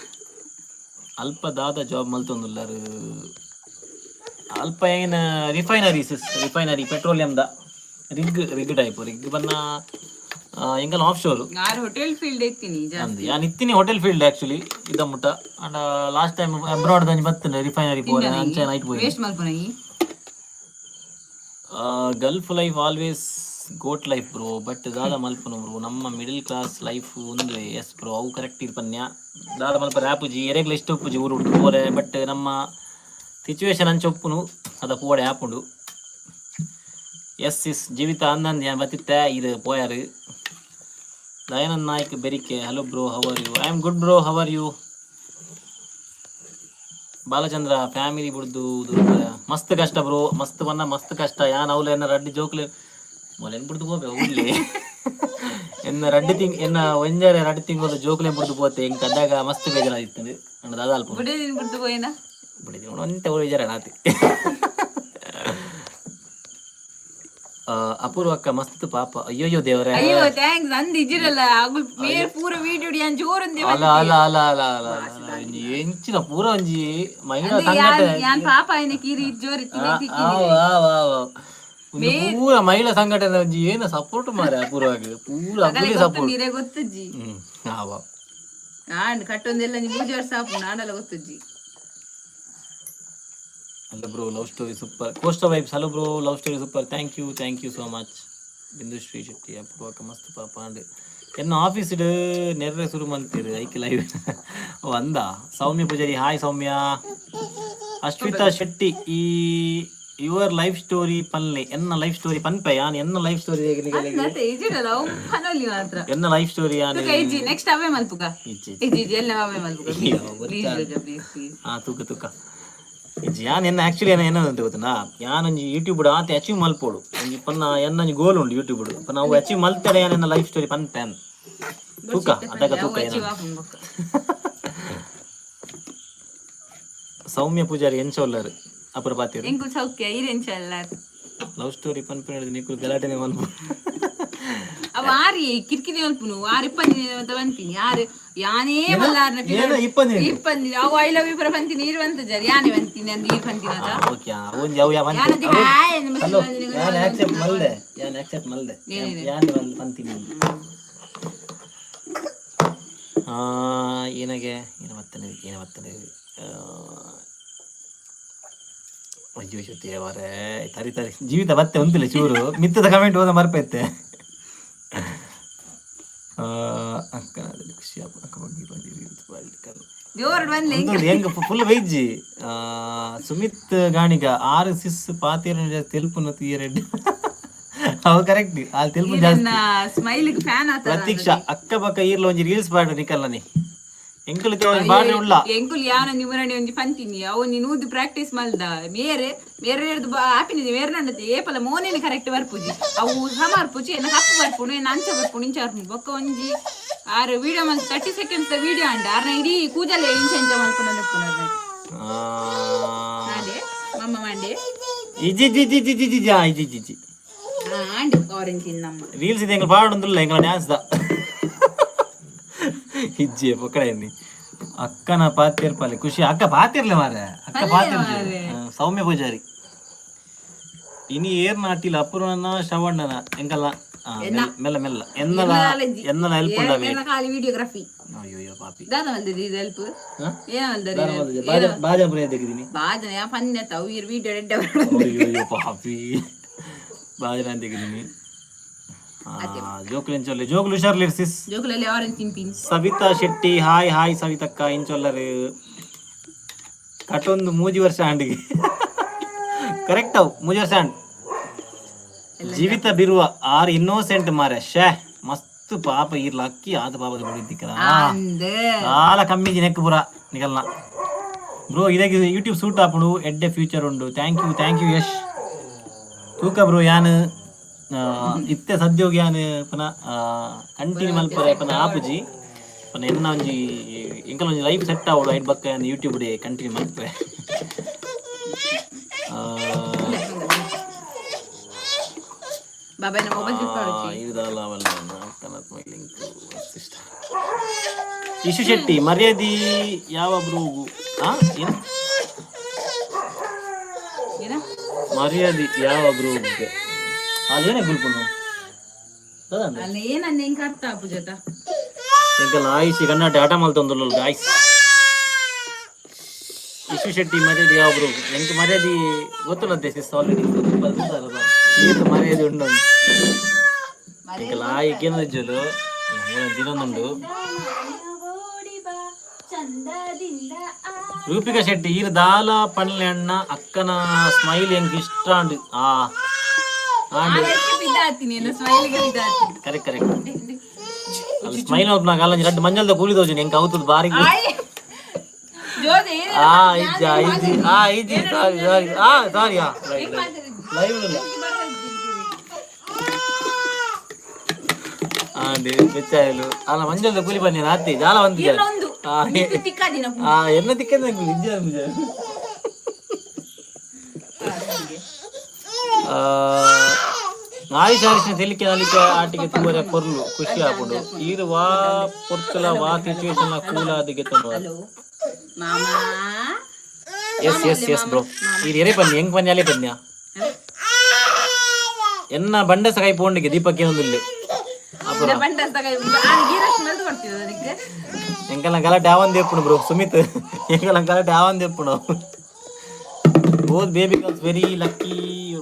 ಅಲ್ಪ ದಾದ ಜಾಬ್ ಮಲ್ತೊಂದುಲ್ಲಾರು ಅಲ್ಪ ಏನು ರಿಫೈನರಿ ಪೆಟ್ರೋಲಿಯಂದ ರಿಗ್ ಟೈಪ್ ರಿಗ್ ಬನ್ನ ಎಂಗಲ್ ಆಫ್ ಶೋರು ಹೋಟೆಲ್ ಫೀಲ್ಡ್ ಎತ್ತೀನಿ ನಾನು ಇತ್ತೀನಿ ಹೋಟೆಲ್ ಫೀಲ್ಡ್ ಆಕ್ಚುಲಿ ಇದ ಮುಟ್ಟ ಅಂಡ್ ಲಾಸ್ಟ್ ಟೈಮ್ ಅಬ್ರಾಡ್ ದಂಜಿ ಬರ್ತೇನೆ ರಿಫೈನರಿ ಪೋರೆ ಅಂಚೆ ನೈಟ್ ಹೋಗಿ. Gulf life always goat life bro but ದಾದ ಮಲ್ಪನು ಬ್ರೋ ನಮ್ಮ ಮಿಡಲ್ ಕ್ಲಾಸ್ ಲೈಫ್ ಒಂದು ಎಸ್ ಬ್ರೋ ಅವು ಕರೆಕ್ಟ್ ಇರ್ಪನ್ಯ ದಾದ ಮಲ್ಪ ರ್ಯಾಪುಜಿ ಎರೆಗ್ಲ ಇಷ್ಟ ಉಪ್ಪುಜಿ ಊರು ಹುಡುಕು ಪೋರೆ ಬಟ್ ನಮ್ಮ ಸಿಚುವೇಶನ್ ಅಂಚೆ ಒಪ್ಪುನು ಅದ ಪೋಡೆ ಆಪುಂಡು. ಎಸ್ ಜೀವಿತ ಅಂದಂದು ಏನು ಬತ್ತಿತ್ತೆ ಇದು ಪೋಯಾರು. ದಯಾನಂದ್ ನಾಯ್ಕ್ ಬೆರಿಕೆ hello bro how are you. I am good bro how are you. Balachandra family ಬಿಡ್ದು ಮಸ್ತ್ ಕಷ್ಟ ಬ್ರೋ ಮಸ್ತ್ ಬನ್ನ ಮಸ್ತ್ ಕಷ್ಟ ಯಾನ್ ಅವಲ ಎನ್ನ ರಡ್ಡಿ ಜೋಕ್ಲೆ ಮೊಲೆನ್ ಬಿಡ್ದು ಹೋಗ್ಬೇ ಊರ್ಲಿ ಎನ್ನ ರಡ್ಡಿ ತಿಂಗ್ ಎನ್ನ ಒಂಜಾರೆ ರಡ್ಡಿ ತಿಂಗಳು ಜೋಕ್ಲೆ ಬಿಡ್ದು ಹೋತೆ ಹೆಂಗ್ ಕಡ್ಡಾಗ ಮಸ್ತ್ ಬೇಜಾರಾಗಿತ್ತು ಅಣ್ಣ ದಾದ ಅಲ್ಪ ಬಿಡ್ದು ಹೋಯ್ನ ಬಿಡಿದಿ ಒಂತೆ ವಿಚಾರ ನಾತಿ ಅಪೂರ್ವಕ್ಕ ಮಸ್ತ್ ಪಾಪ ಅಯ್ಯೋ ದೇವರೇ ಅಯ್ಯೋ ಥ್ಯಾಂಕ್ಸ್ ಅಂದ್ ಇಜಿರಲ್ಲ ಆಗುಲ್ ಮೇರ್ ಪೂರ ವಿಡಿಯೋ ಯಾನ್ ಜೋರಂದೆ ಅಲ್ಲ ಅಲ್ಲ ಅಲ್ಲ ಅಲ್ಲ ಅಲ್ಲ ಎಂಚಿನ ಪೂರ ಒಂಜಿ ಮಹಿಳಾ ಸಂಘಟನೆ ಯಾನ್ ಪಾಪ ಐನೆ ಕಿರಿ ಜೋರಿತ್ತಿನೆ ಆ ಒಂದು ಪೂರ ಮಹಿಳಾ ಸಂಘಟನೆ ಒಂಜಿ ಏನು ಸಪೋರ್ಟ್ ಮಾರೆ ಅಪೂರ್ವಾಗಿ ಪೂರ ಅಗ್ಲಿ ಸಪೋರ್ಟ್ ನೀರೇ ಗೊತ್ತಜ್ಜಿ ಆವ ನಾನ್ ಕಟ್ಟೊಂದೆಲ್ಲ ನೀವು 3 ವರ್ಷ ಸಾಪು ನಾನೆಲ್ಲ ಗೊತ್ತಜ್ಜಿ ಅಲ್ಲ bro love story super coastal vibes hello bro love story super thank you so much Bindu Shree Shetty ಅಪೂರ್ವಕ ಮಸ್ತ್ ಪಾಪ ಅಂಡ್ ಎನ್ನ ಆಫೀಸ್ ನೆರ್ರೆ ಶುರು ಮಾಡ್ತೀರಿ ಐಕೆ ಲೈವ್ ಅಂದ ಸೌಮ್ಯ ಪೂಜಾರಿ ಹಾಯ್ ಸೌಮ್ಯ ಅಶ್ವಿತಾ ಶೆಟ್ಟಿ ಈ ಯುವರ್ ಲೈಫ್ ಸ್ಟೋರಿ ಪನ್ಲೆ ಎನ್ನ ಲೈಫ್ ಸ್ಟೋರಿ ಪನ್ಪೆ ಯಾನ್ ಎನ್ನ ಲೈಫ್ ಸ್ಟೋರಿ ಎನ್ನ ಲೈಫ್ ಸ್ಟೋರಿ ಯಾನ್ ನೆಕ್ಸ್ಟ್ ಅವೇ ಮಲ್ಪುಗ ಎಲ್ಲ ಅವೇ ಮಲ್ಪುಗ ತೂಕ ತೂಕ ಯಾನ್ ಎನ್ನ ಆಕ್ಚುಲಿ ಏನೋ ಅಂತ ಗೊತ್ತನಾ ಯಾನ್ ಒಂಜಿ ಯೂಟ್ಯೂಬ್ ಆತ ಅಚೀವ್ ಮಲ್ಪೋಡು ಒಂಜಿ ಪನ್ನ ಎನ್ನ ಗೋಲ್ ಉಂಡು ಯೂಟ್ಯೂಬ್ ನಾವು ಅಚೀವ್ ಮಲ್ತಾರೆ ಯಾನ್ ಎನ್ನ ಲೈಫ್ ಸ್ಟೋರಿ ಪನ್ಪೆನ್ ತೂಕ ಅದಕ್ಕ ತೂಕ ಸೌಮ್ಯ ಪೂಜಾರಿ ಎಂಚೋಲ್ಲರ್ ಅಪರ ಪಾತಿರು ಎಂಕು ಸೌಖ್ಯ ಇರೆಂಚಲ್ಲರ್ ಲವ್ ಸ್ಟೋರಿ ಪನ್ಪೆ ಹೇಳಿದ್ರೆ ನಿಕ್ಕುಲು ಗಲಾಟೆನೆ ಮಲ್ಪು ಅವ ಆರಿ ಕಿರ್ಕಿರಿ ಮಲ್ಪುನು 6 20 ಅಂತ ಬಂತೀನಿ ಯಾರು ಯಾನೇ ಮಲ್ಲಾರ್ನ ಇಪ್ಪಂದಿ ಅವು ಐ ಲವ್ ಯು ಪರ ಬಂತೀನಿ ಇರುವಂತ ಜರಿ ಯಾನೇ ಬಂತೀನಿ ಅಂದ್ ಇರ್ ಬಂತೀನಿ ಅದ ಓಕೆ ಅವನ್ ಯಾವ ಯಾವ ಯಾನದಿ ಹಾಯ್ ಹಲೋ ಯಾನ್ ಆಕ್ಸೆಪ್ಟ್ ಮಲ್ದೆ ಯಾನ್ ಬಂತೀನಿ ಏನಗೆ ಏನು ಮತ್ತನೆ ಅಯ್ಯೋ ದೇವರೇ ತರಿ ಜೀವಿತ ಮತ್ತೆ ಒಂದಿಲ್ಲ ಚೂರು ಮಿತ್ತದ ಕಮೆಂಟ್ ಓದ ಮರ್ಪೈತೆ ಅಕ್ಕನಾದಲ್ಲಿ ಖುಷಿ ಅಕ್ಕ ಬಗ್ಗೆ ಹೆಂಗ ಫುಲ್ ವೈಜಿ ಸುಮಿತ್ ಗಾಣಿಗ 6 ಸಿಸ್ ಪಾತಿರ ತೆಲುಪುನ ತೀರೆಡ್ ಅವ ಕರೆಕ್ಟ್ ಆ ತೆಲುಪು ಜಾಸ್ತಿ ಸ್ಮೈಲ್ ಫ್ಯಾನ್ ಆತ ಪ್ರತೀಕ್ಷಾ ಅಕ್ಕ ಬಕ್ಕ ಈರ್ಲ ಒಂಜಿ ರೀಲ್ಸ್ ಬಾಡು ನಿಕಲ್ಲನಿ ಎಂಕುಲ್ ಬಾಡಿ ಉಳ್ಳ ಎಂಕುಲ್ ಯಾನ ನಿಮರಣಿ ಒಂಜಿ ಪಂತಿನಿ ಅವು ನೀನು ಪ್ರಾಕ್ಟೀಸ್ ಮಲ್ದ ಮೇರೆ ಆಪಿನಿದೆ ಮೇರೆ ನಂಡತೆ ಏಪಲ ಮೋನೇನೆ ಕರೆಕ್ಟ್ ಬರ್ಪುಜಿ ಅವು ಸಮರ್ಪುಜಿ ಎನ್ನ ಕಪ್ಪು ಬರ್ಪುಣು ಎನ್ನ ಅಂಚ ಬರ್ಪುಣು ಇಂಚ ಬರ್ಪುಣು ಬೊಕ್ಕ ಒಂಜಿ ಆರು ವಿಡಿಯೋ ಮಲ್ 30 ಸೆಕೆಂಡ್ಸ್ ವಿಡಿಯೋ ಅಂಡ ಆರ್ನ ಇಡೀ ಕೂದಲೆ ಇಂಚ ಇಂಚ ಮಲ್ಪುಣ ಅದೇ ಮಮ್ಮ ಮಂಡೆ ಇಜಿ ಅಂಡಿ ಆರೆಂಜ್ ನಮ್ಮ ರೀಲ್ಸ್ ಇದೆ ಎಂಗ ಪಾಡೊಂದುಲ್ಲ ಎಂಗ ಡ್ಯಾನ್ಸ್ ದ ಇಜ್ಜಿ ಪೊಕ್ಕಡೆಯಲ್ಲಿ ಅಕ್ಕನ ಪಾತಿರ್ಪಲ್ಲಿ ಖುಷಿ ಅಕ್ಕ ಪಾತಿರ್ಲೆ ಮಾರೆ ಅಕ್ಕ ಪಾತಿರ್ಲೆ ಸೌಮ್ಯ ಪೂಜಾರಿ ಇನಿ ಏರ್ ನಾಟಿಲ ಅಪೂರ್ವನ ಶ್ರವಣ್ಣನ ಎಂಕಲ್ಲ ಮೆಲ್ಲ ಮೆಲ್ಲ ಎನ್ನಲ ಹೆಲ್ಪ್ ಉಂಡವೆ ವಿಡಿಯೋಗ್ರಫಿ ಅಯ್ಯೋ ಪಾಪಿ ದಾದ ಮಲ್ದಿರಿ ಹೆಲ್ಪ್ ಏನ ಮಲ್ದಿರಿ ಬಾಜಾ ಬರೆ ತೆಗಿದಿನಿ ಬಾಜಾ ಯಾ ಪನ್ನೆ ತಾವು ಈ ವಿಡಿಯೋ ರೆಡ್ ಅಯ್ಯೋ ಪಾಪಿ ಬಾಜಾ ತೆಗಿದಿನಿ ಜೋಕುಲು ಹುಷಾರ್ಲಿರ್ ಸಿಸ್ ಜೋಕುಲಲ್ಲಿ ಆರೆಂಜ್ ತಿಂಪಿನ್ ಸವಿತಾ ಶೆಟ್ಟಿ ಹಾಯ್ ಸವಿತಕ್ಕ ಇಂಚೊಲ್ಲರು ಕಟ್ಟೊಂದು 3 ವರ್ಷ ಹಂಡಿಗೆ ಕರೆಕ್ಟ್ ಅವು 3 ವರ್ಷ ಹಂಡ್ ಜೀವಿತ ಬಿರುವ 6 ಇನ್ನೋಸೆಂಟ್ ಮಾರ ಶೇ ಮಸ್ತ್ ಪಾಪ ಇರ್ಲ ಅಕ್ಕಿ ಆದ ಪಾಪದ ಬಿಡಿದ್ದಿಕ್ಕರ ಆಲ ಕಮ್ಮಿ ನೆಕ್ ಪುರ ನಿಗಲ್ನ ಬ್ರೋ ಇದಕ್ಕೆ ಯೂಟ್ಯೂಬ್ ಸೂಟ್ ಆಪುಂಡು ಎಡ್ಡೆ ಫ್ಯೂಚರ್ ಉಂಡು ಥ್ಯಾಂಕ್ ಯು ಯಶ್ ತೂಕ ಬ್ರೋ ಯಾನ್ ಇತ್ತೆ ಸದ್ಯೋಗಿ ಯಾನ್ ಪುನಃ ಕಂಟಿನ್ಯೂ ಮಲ್ಪರೆ ಪುನಃ ಆಪುಜಿ ಪುನಃ ಎನ್ನ ಒಂಜಿ ಎಂಕಲ್ ಒಂಜಿ ಲೈಫ್ ಸೆಟ್ ಆವಡು ಐಟ್ ಬಕ್ಕ ಯೂಟ್ಯೂಬ್ ಡೆ ಕಂಟಿನ್ಯೂ ಮಲ್ಪರೆ ಬಾಬಾನ ಮೊಬೈಲ್ ಇಶು ಶೆಟ್ಟಿ ಮರ್ಯಾದಿ ಯಾವ ಬ್ರೋಗು ಮರ್ಯಾದಿ ಯಾವ ಬ್ರೋಗ್ಗೆ ಅದೇನೇ ಗುಲ್ಪುನು ಏನಂದ ಹೆಂಗ ಅರ್ಥ ಪೂಜಾತ ಎಂಕಲ್ ಆಯಿಸಿ ಕನ್ನಡ ಆಟ ಮಲ್ತೊಂದುಲ್ಲ ಗಾಯ್ಸ್ ಇಶು ಶೆಟ್ಟಿ ಮರ್ಯಾದಿ ಯಾವ ಬ್ರೋಗ್ ಎಂಕ ಮರ್ಯಾದಿ ಗೊತ್ತುಲ್ಲದೆ ಸಿಸ್ ಆಲ್ರೆಡಿ ಏನು ಮರ್ಯಾದೆ ಉಂಡು ಎಂಕಲ್ ಆಯ್ಕೇನ ಜೋಲು ದಿನೊಂದುಂಡು ರೂಪಿಕಾ ಶೆಟ್ಟಿ ಈರು ದಾಲ ಪಣ್ಲೆ ಅಣ್ಣ ಅಕ್ಕನ ಸ್ಮೈಲ್ ಎಂಕ್ ಇಷ್ಟ ಉಂಡು ಕರೆಕ್ಟ್ ಸ್ಮೈಲ್ ಕಾಲ ರಡ್ಡು ಮಂಜಲ್ದ ಕೂಲಿ ತೋಜಿ ಎಂಕ ಅವತ್ತದ ಬಾರಿ ಸಾರಿ ಲೈವ್ ಬೆಚ್ಚಾಯಲು ಅಲ್ಲ ಮಂಜಲ್ದ ಕೂಲಿ ಬನ್ನಿ ರಾತ್ರಿ ಜಾಲ ಬಂದಿದ್ದಾರೆ ಎನ್ನ ತಿಕ್ಕದ ಆಯುಷಾರಿಸಿನ ತೆಲಿಕೆ ನಲಿಕೆ ಆಟಿಗೆ ತೂವರೆ ಪೊರ್ಲು ಖುಷಿ ಆಪುಂಡು ಈರು ವಾ ಪೊರ್ತುಲ ವಾ ಸಿಚುವೇಶನ್ ಕೂಲಾದಿಗೆ ತಂದು ಎಸ್ ಬ್ರೋ ಈರು ಎರೆ ಬನ್ನಿ ಹೆಂಗ್ ಬನ್ನಿ ಅಲೆ ಬನ್ನಿ ಎನ್ನ ಬಂಡೆ ಸಕಾಯಿ ಪೋಂಡಿಗೆ ದೀಪಕ್ಕೆ ಒಂದಿಲ್ಲ ಅಪುರ ಎಂಕಲ್ಲ ಗಲಾಟೆ ಯಾವಂದು ಎಪ್ಪುಡು ಬ್ರೋ ಸುಮಿತ್ ಎಂಕಲ್ಲ ಗಲಾಟೆ ಯಾವಂದು ಎಪ್ಪುಡು both baby girls very lucky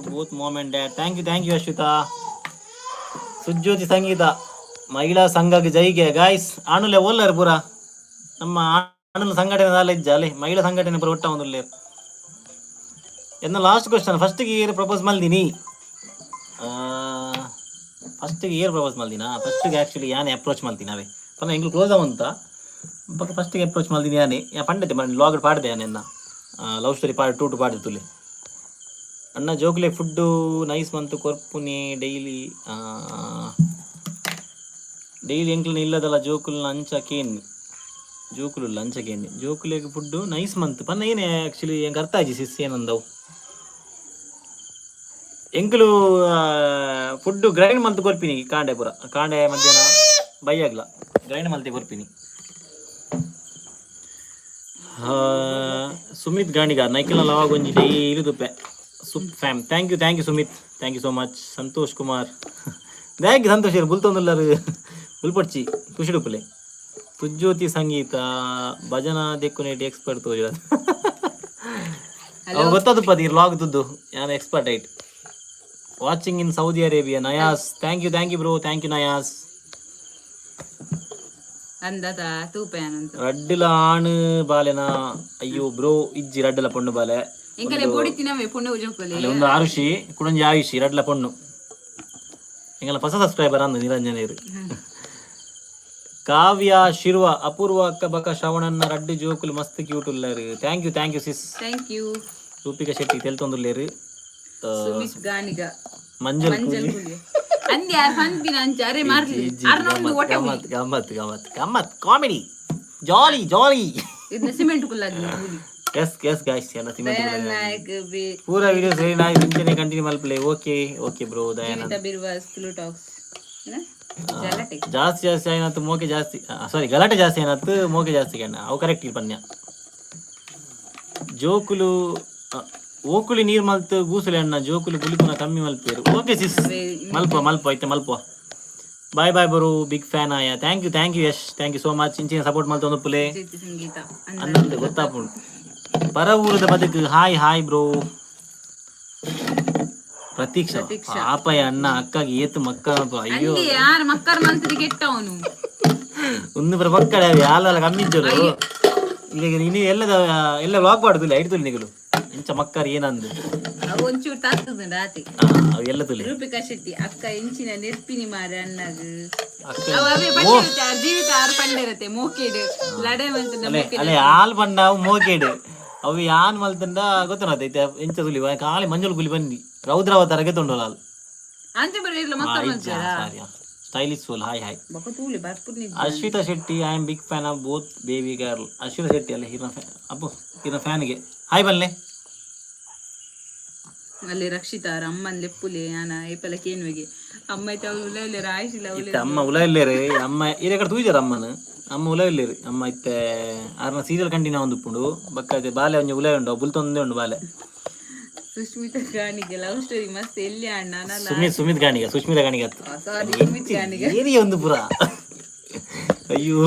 both mom and dad thank you Ashwitha Sujyothi ಸಂಗೀತ ಮಹಿಳಾ ಸಂಘಕ್ಕೆ ಜೈಗೆ ಗಾಯ್ಸ್ ಆಣುಲೆ ಓಲ್ಲರು ಪೂರ ನಮ್ಮ ಆಣುಲ ಸಂಘಟನೆ ದಾಲ ಇಜ್ಜ ಅಲೆ ಮಹಿಳಾ ಸಂಘಟನೆ ಪೂರ ಒಟ್ಟ ಒಂದುಲ್ಲೇರು ಎನ್ನ ಲಾಸ್ಟ್ ಕ್ವಶನ್ ಫಸ್ಟಿಗೆ ಏರು ಪ್ರಪೋಸ್ ಮಲ್ದಿನಿ ಫಸ್ಟಿಗೆ ಏರು ಪ್ರಪೋಸ್ ಮಲ್ದಿನ ಫಸ್ಟಿಗೆ ಆ್ಯಕ್ಚುಲಿ ಯಾನೇ ಅಪ್ರೋಚ್ ಮಲ್ತೀನಿ ನಾವೇ ಪನ್ನ ಎಂಗ್ಳು ಕ್ಲೋಸ್ ಅವಂತ ಬಕ್ಕ ಫಸ್ಟಿಗೆ ಅಪ್ರೋಚ್ ಮಲ್ದಿನಿ ಯಾನೇ ಯಾ ಪಂಡತೆ ಮನೆ ಲಾಗ್ ಪಾಡಿದೆ ಯಾನೆನ್ನ ಲವ್ ಸ್ಟೋರಿ ಪಾರ್ಟ್ 2 ಪಾಡಿದೆ ತುಲೆ ಅಣ್ಣ ಜೋಕ್ಲೆ ಫುಡ್ಡು ನೈಸ್ ಮಂತು ಕೊರ್ಪುನಿ ಡೈಲಿ ಎಂಕ್ಲನ ಇಲ್ಲದಲ್ಲ ಜೋಕುಲ್ನ ಅಂಚಕೇನಿ ಜೋಕುಲು ಅಂಚಕೇನಿ ಜೋಕುಲೆಗೆ ಫುಡ್ಡು ನೈಸ್ ಮಂತ್ ಪನ್ನ ಏನೇ ಆ್ಯಕ್ಚುಲಿ ಹೆಂಗೆ ಅರ್ಥ ಆಜಿ ಸಿಸ್ ಏನಂದವು ಎಂಕಲು ಫುಡ್ಡು ಗ್ರೈಂಡ್ ಮಲ್ತು ಕೊರ್ಪಿನಿ ಕಾಂಡೆ ಪೂರ ಕಾಂಡೆ ಮಧ್ಯಾಹ್ನ ಬೈಯಾಗ್ಲ ಗ್ರೈಂಡ್ ಮಲ್ತಿ ಕೊರ್ಪಿನಿ ಸುಮಿತ್ ಗಾಣಿಗ ನೈಕಲ್ನ ಲವಾಗ ಒಂಜಿ ಡೈಲಿ ತುಪ್ಪೆ sup fam thank you Sumit thank you so much Santosh Kumar thank you Santosh ಬುಲ್ತೊಂದುಲ್ಲರು ಬುಲ್ಪಡ್ಚಿ ಖುಷಿ ಡುಪ್ಪಲೆ ಸುಜ್ಯೋತಿ ಸಂಗೀತ ಭಜನಾ ದೆಕ್ಕುನೇಟಿ ಎಕ್ಸ್ಪರ್ಟ್ ತೋಜ ಅವ್ ಗೊತ್ತದಪ್ಪ ಈ ಲಾಗ್ ತುದ್ದು ಯಾರು expert it watching in Saudi Arabia Nayas thank you bro thank you Nayas ಅಂದದ ತೂಪೆನಂತ ರಡ್ಡಲ ಆಣು ಬಾಲೆನ ಅಯ್ಯೋ ಬ್ರೋ ಇಜ್ಜಿ ರಡ್ಡಲ ಪೊಣ್ಣು ಬಾಲೆ ಎಂಕಲೆ ಬೋಡಿತಿನವೆ ಪೊಣ್ಣು ಉಜೋಕೊಲೆ ಒಂದು ಆರುಷಿ ಕುಡಂಜಿ ಆಯುಷಿ ರಡ್ಡಲ ಪೊಣ್ಣು ಎಂಗಲ ಹೊಸ ಸಬ್ಸ್ಕ್ರೈಬರ್ ಅಂದು ನಿರಂಜನೇರು ಕಾವ್ಯ ಶಿರ್ವ ಅಪೂರ್ವ ಅಕ್ಕ ಬಕ ಶ್ರವಣನ್ನ ರಡ್ಡು ಜೋಕುಲು ಮಸ್ತ್ ಕ್ಯೂಟ್ ಉಲ್ಲರು thank you sis thank you Rupika Shetty ತೆಲ್ತೊಂದುಲ್ಲೇರು ಸುಮಿತ್ ಗಾಣಿಗ ಮಂಜಲ್ ಕುಲಿ ಅಂದ್ಯ ಫನ್ಪಿನ ಅಂಚ ಅರೆ ಮಾರ್ಲಿ ಅರ್ನೊಂದು ಓಟೆ ಗಮ್ಮತ್ ಕಾಮಿಡಿ ಜಾಲಿ ಇದನ್ನ ಸಿಮೆಂಟ್ ಕುಲ್ಲಾಗಿ ಕೂಲಿ yes guys ಎಲ್ಲ ಸಿಮೆಂಟ್ ನಾಯಕ ಬಿ ಪೂರಾ ವಿಡಿಯೋಸ್ ವೆರಿ ನೈಸ್ ಇಂಚನೆ ಕಂಟಿನ್ಯೂ ಮಲ್ಪ್ಲೆ ಓಕೆ ಬ್ರೋ ದಯಾನಂದ್ ಬಿರ್ವಾಸ್ ಕಿಲೋ ಟಾಕ್ಸ್ ಗಲಾಟೆ ಜಾಸ್ತಿ ಆಯ್ನತ್ತು ಮೋಕೆ ಜಾಸ್ತಿ ಸಾರಿ ಗಲಾಟೆ ಜಾಸ್ತಿ ಆಯ್ನತ್ತು ಮೋಕೆ ಜಾಸ್ತಿ ಕಣ್ಣ ಅವು ಕರೆಕ್ಟ್ ಇಲ್ಲ ಪನ್ಯ ಜೋಕುಲು ಓಕುಲಿ ನೀರು ಮಲ್ತು ಗೂಸುಲೆ ಅಣ್ಣ ಜೋಕುಲು ಗುಲಿಕುನ ಕಮ್ಮಿ ಮಲ್ಪೇರು ಓಕೆ ಸಿಸ್ ಮಲ್ಪ ಐತೆ ಮಲ್ಪ ಬಾಯ್ ಬರು ಬಿಗ್ ಫ್ಯಾನ್ ಆಯ thank you Yash thank you so much ಇಂಚಿನ ಸಪೋರ್ಟ್ ಮಲ್ತ ಒಂದು ಪುಲೆ ಸಂಗೀತ ಅನ್ನಂದು ಗೊತ್ತಾಪುಂಡು ಪರ ಊರದ ಬದುಕು ಹಾಯ್ ಬ್ರೋ ಪ್ರತೀಕ್ಷಾ ಆಪಯ ಅಣ್ಣ ಅಕ್ಕಗೆ ಏತು ಮಕ್ಕ ಅಯ್ಯೋ ಯಾರು ಮಕ್ಕರ್ ಮಲ್ತದಿ ಕೆಟ್ಟವನು ಒಂದು ಬರ ಮಕ್ಕಳ ಯಾಲ ಕಮ್ಮಿಜ್ಜರು ಈಗ ನೀನು ಎಲ್ಲ ವ್ಲಾಗ್ ಮಾಡುದಿಲ್ಲ ಹಿಡಿದು ನಿಗಲು ಇಂಚ ಮಕ್ಕರ್ ಏನಂದು ಒಂಚೂರು ತಾಗ್ತದ ರಾತಿ ಅವು ಎಲ್ಲ ತುಲಿ ರೂಪಿಕಾ ಶೆಟ್ಟಿ ಅಕ್ಕ ಇಂಚಿನ ನೆರ್ಪಿನಿ ಮಾರೆ ಅಣ್ಣಗ ಜೀವಿತ ಆರು ಪಂಡಿರತ್ತೆ ಮೋಕೇಡು ಲಡೆ ಮಲ್ತ ಅಲ್ಲೇ ಹಾಲ್ ಪಂಡ ಮೋಕೇಡು ಅವು ಯಾನ್ ಮಲ್ತಂಡ ಗೊತ್ತನೈತೆ ಇಂಚ ತುಲಿ ಕಾಲಿ ಮಂಜುಲ್ ಗುಲಿ ಬನ್ನಿ ರೌದ್ರಾವತಾರಗೆ ತೊಂಡೋಲಾಲ್ ಅಂಚೆ ಬರೀರ್ಲ ಮಕ್ಕಳು ಮಲ್ತಾರ ಸ್ಟೈಲಿಶ್ ಫುಲ್ ಹಾಯ್ ಬಕತೂಲಿ ಬರ್ಪುರ್ ನಿಜ Ashwitha Shetty I am big fan of both baby girl Ashwitha Shetty ಅಲ್ಲ ಹೀರೋ ಫ್ಯಾನ್ಗೆ ಹಾಯ್ ಬಲ್ಲೆ ಅಲ್ಲಿ ರಕ್ಷಿತಾರ ಅಮ್ಮನ್ ಲೆಪ್ಪುಲೆ ಯಾನ ಏಪಲ ಕೇನ್ವೆಗೆ ಅಮ್ಮ ಐತೆ ಅವ್ಳು ಉಲೈಲೇರ ಆಯ್ಸಿಲ್ಲ ಅಮ್ಮ ಉಲೈಲ್ಲೇರೆ ಅಮ್ಮ ಇರ ಕಡೆ ತೂಜಾರ ಅಮ್ಮ ಉಲೈಲ್ಲೇರು ಅಮ್ಮ ಇತ್ತೆ ಆರ್ನ ಸೀರಿಯಲ್ ಕಂಟಿನ್ಯೂ ಒಂದು ಉಪ್ಪುಂಡು ಬಕ್ಕ ಬಾಲೆ ಒಂಜಿ ಉಲೈ ಉಂಡು ಬುಲ್ತೊಂದೇ ಉಂಡು ಬಾಲೆ ಸುಷ್ಮಿತಾ ಗಾಣಿಗೆ ಲವ್ ಸ್ಟೋರಿ ಮಸ್ತ್ ಎಲ್ಲಿ ಅಣ್ಣ ಸುಮಿತ್ ಗಾಣಿಗ ಸುಷ್ಮಿತಾ ಗಾಣಿಗ ಸಾರಿ ಸುಮಿತ್ ಗಾಣಿಗೆ ಏರಿ ಒಂದು ಪುರ ಅಯ್ಯೋ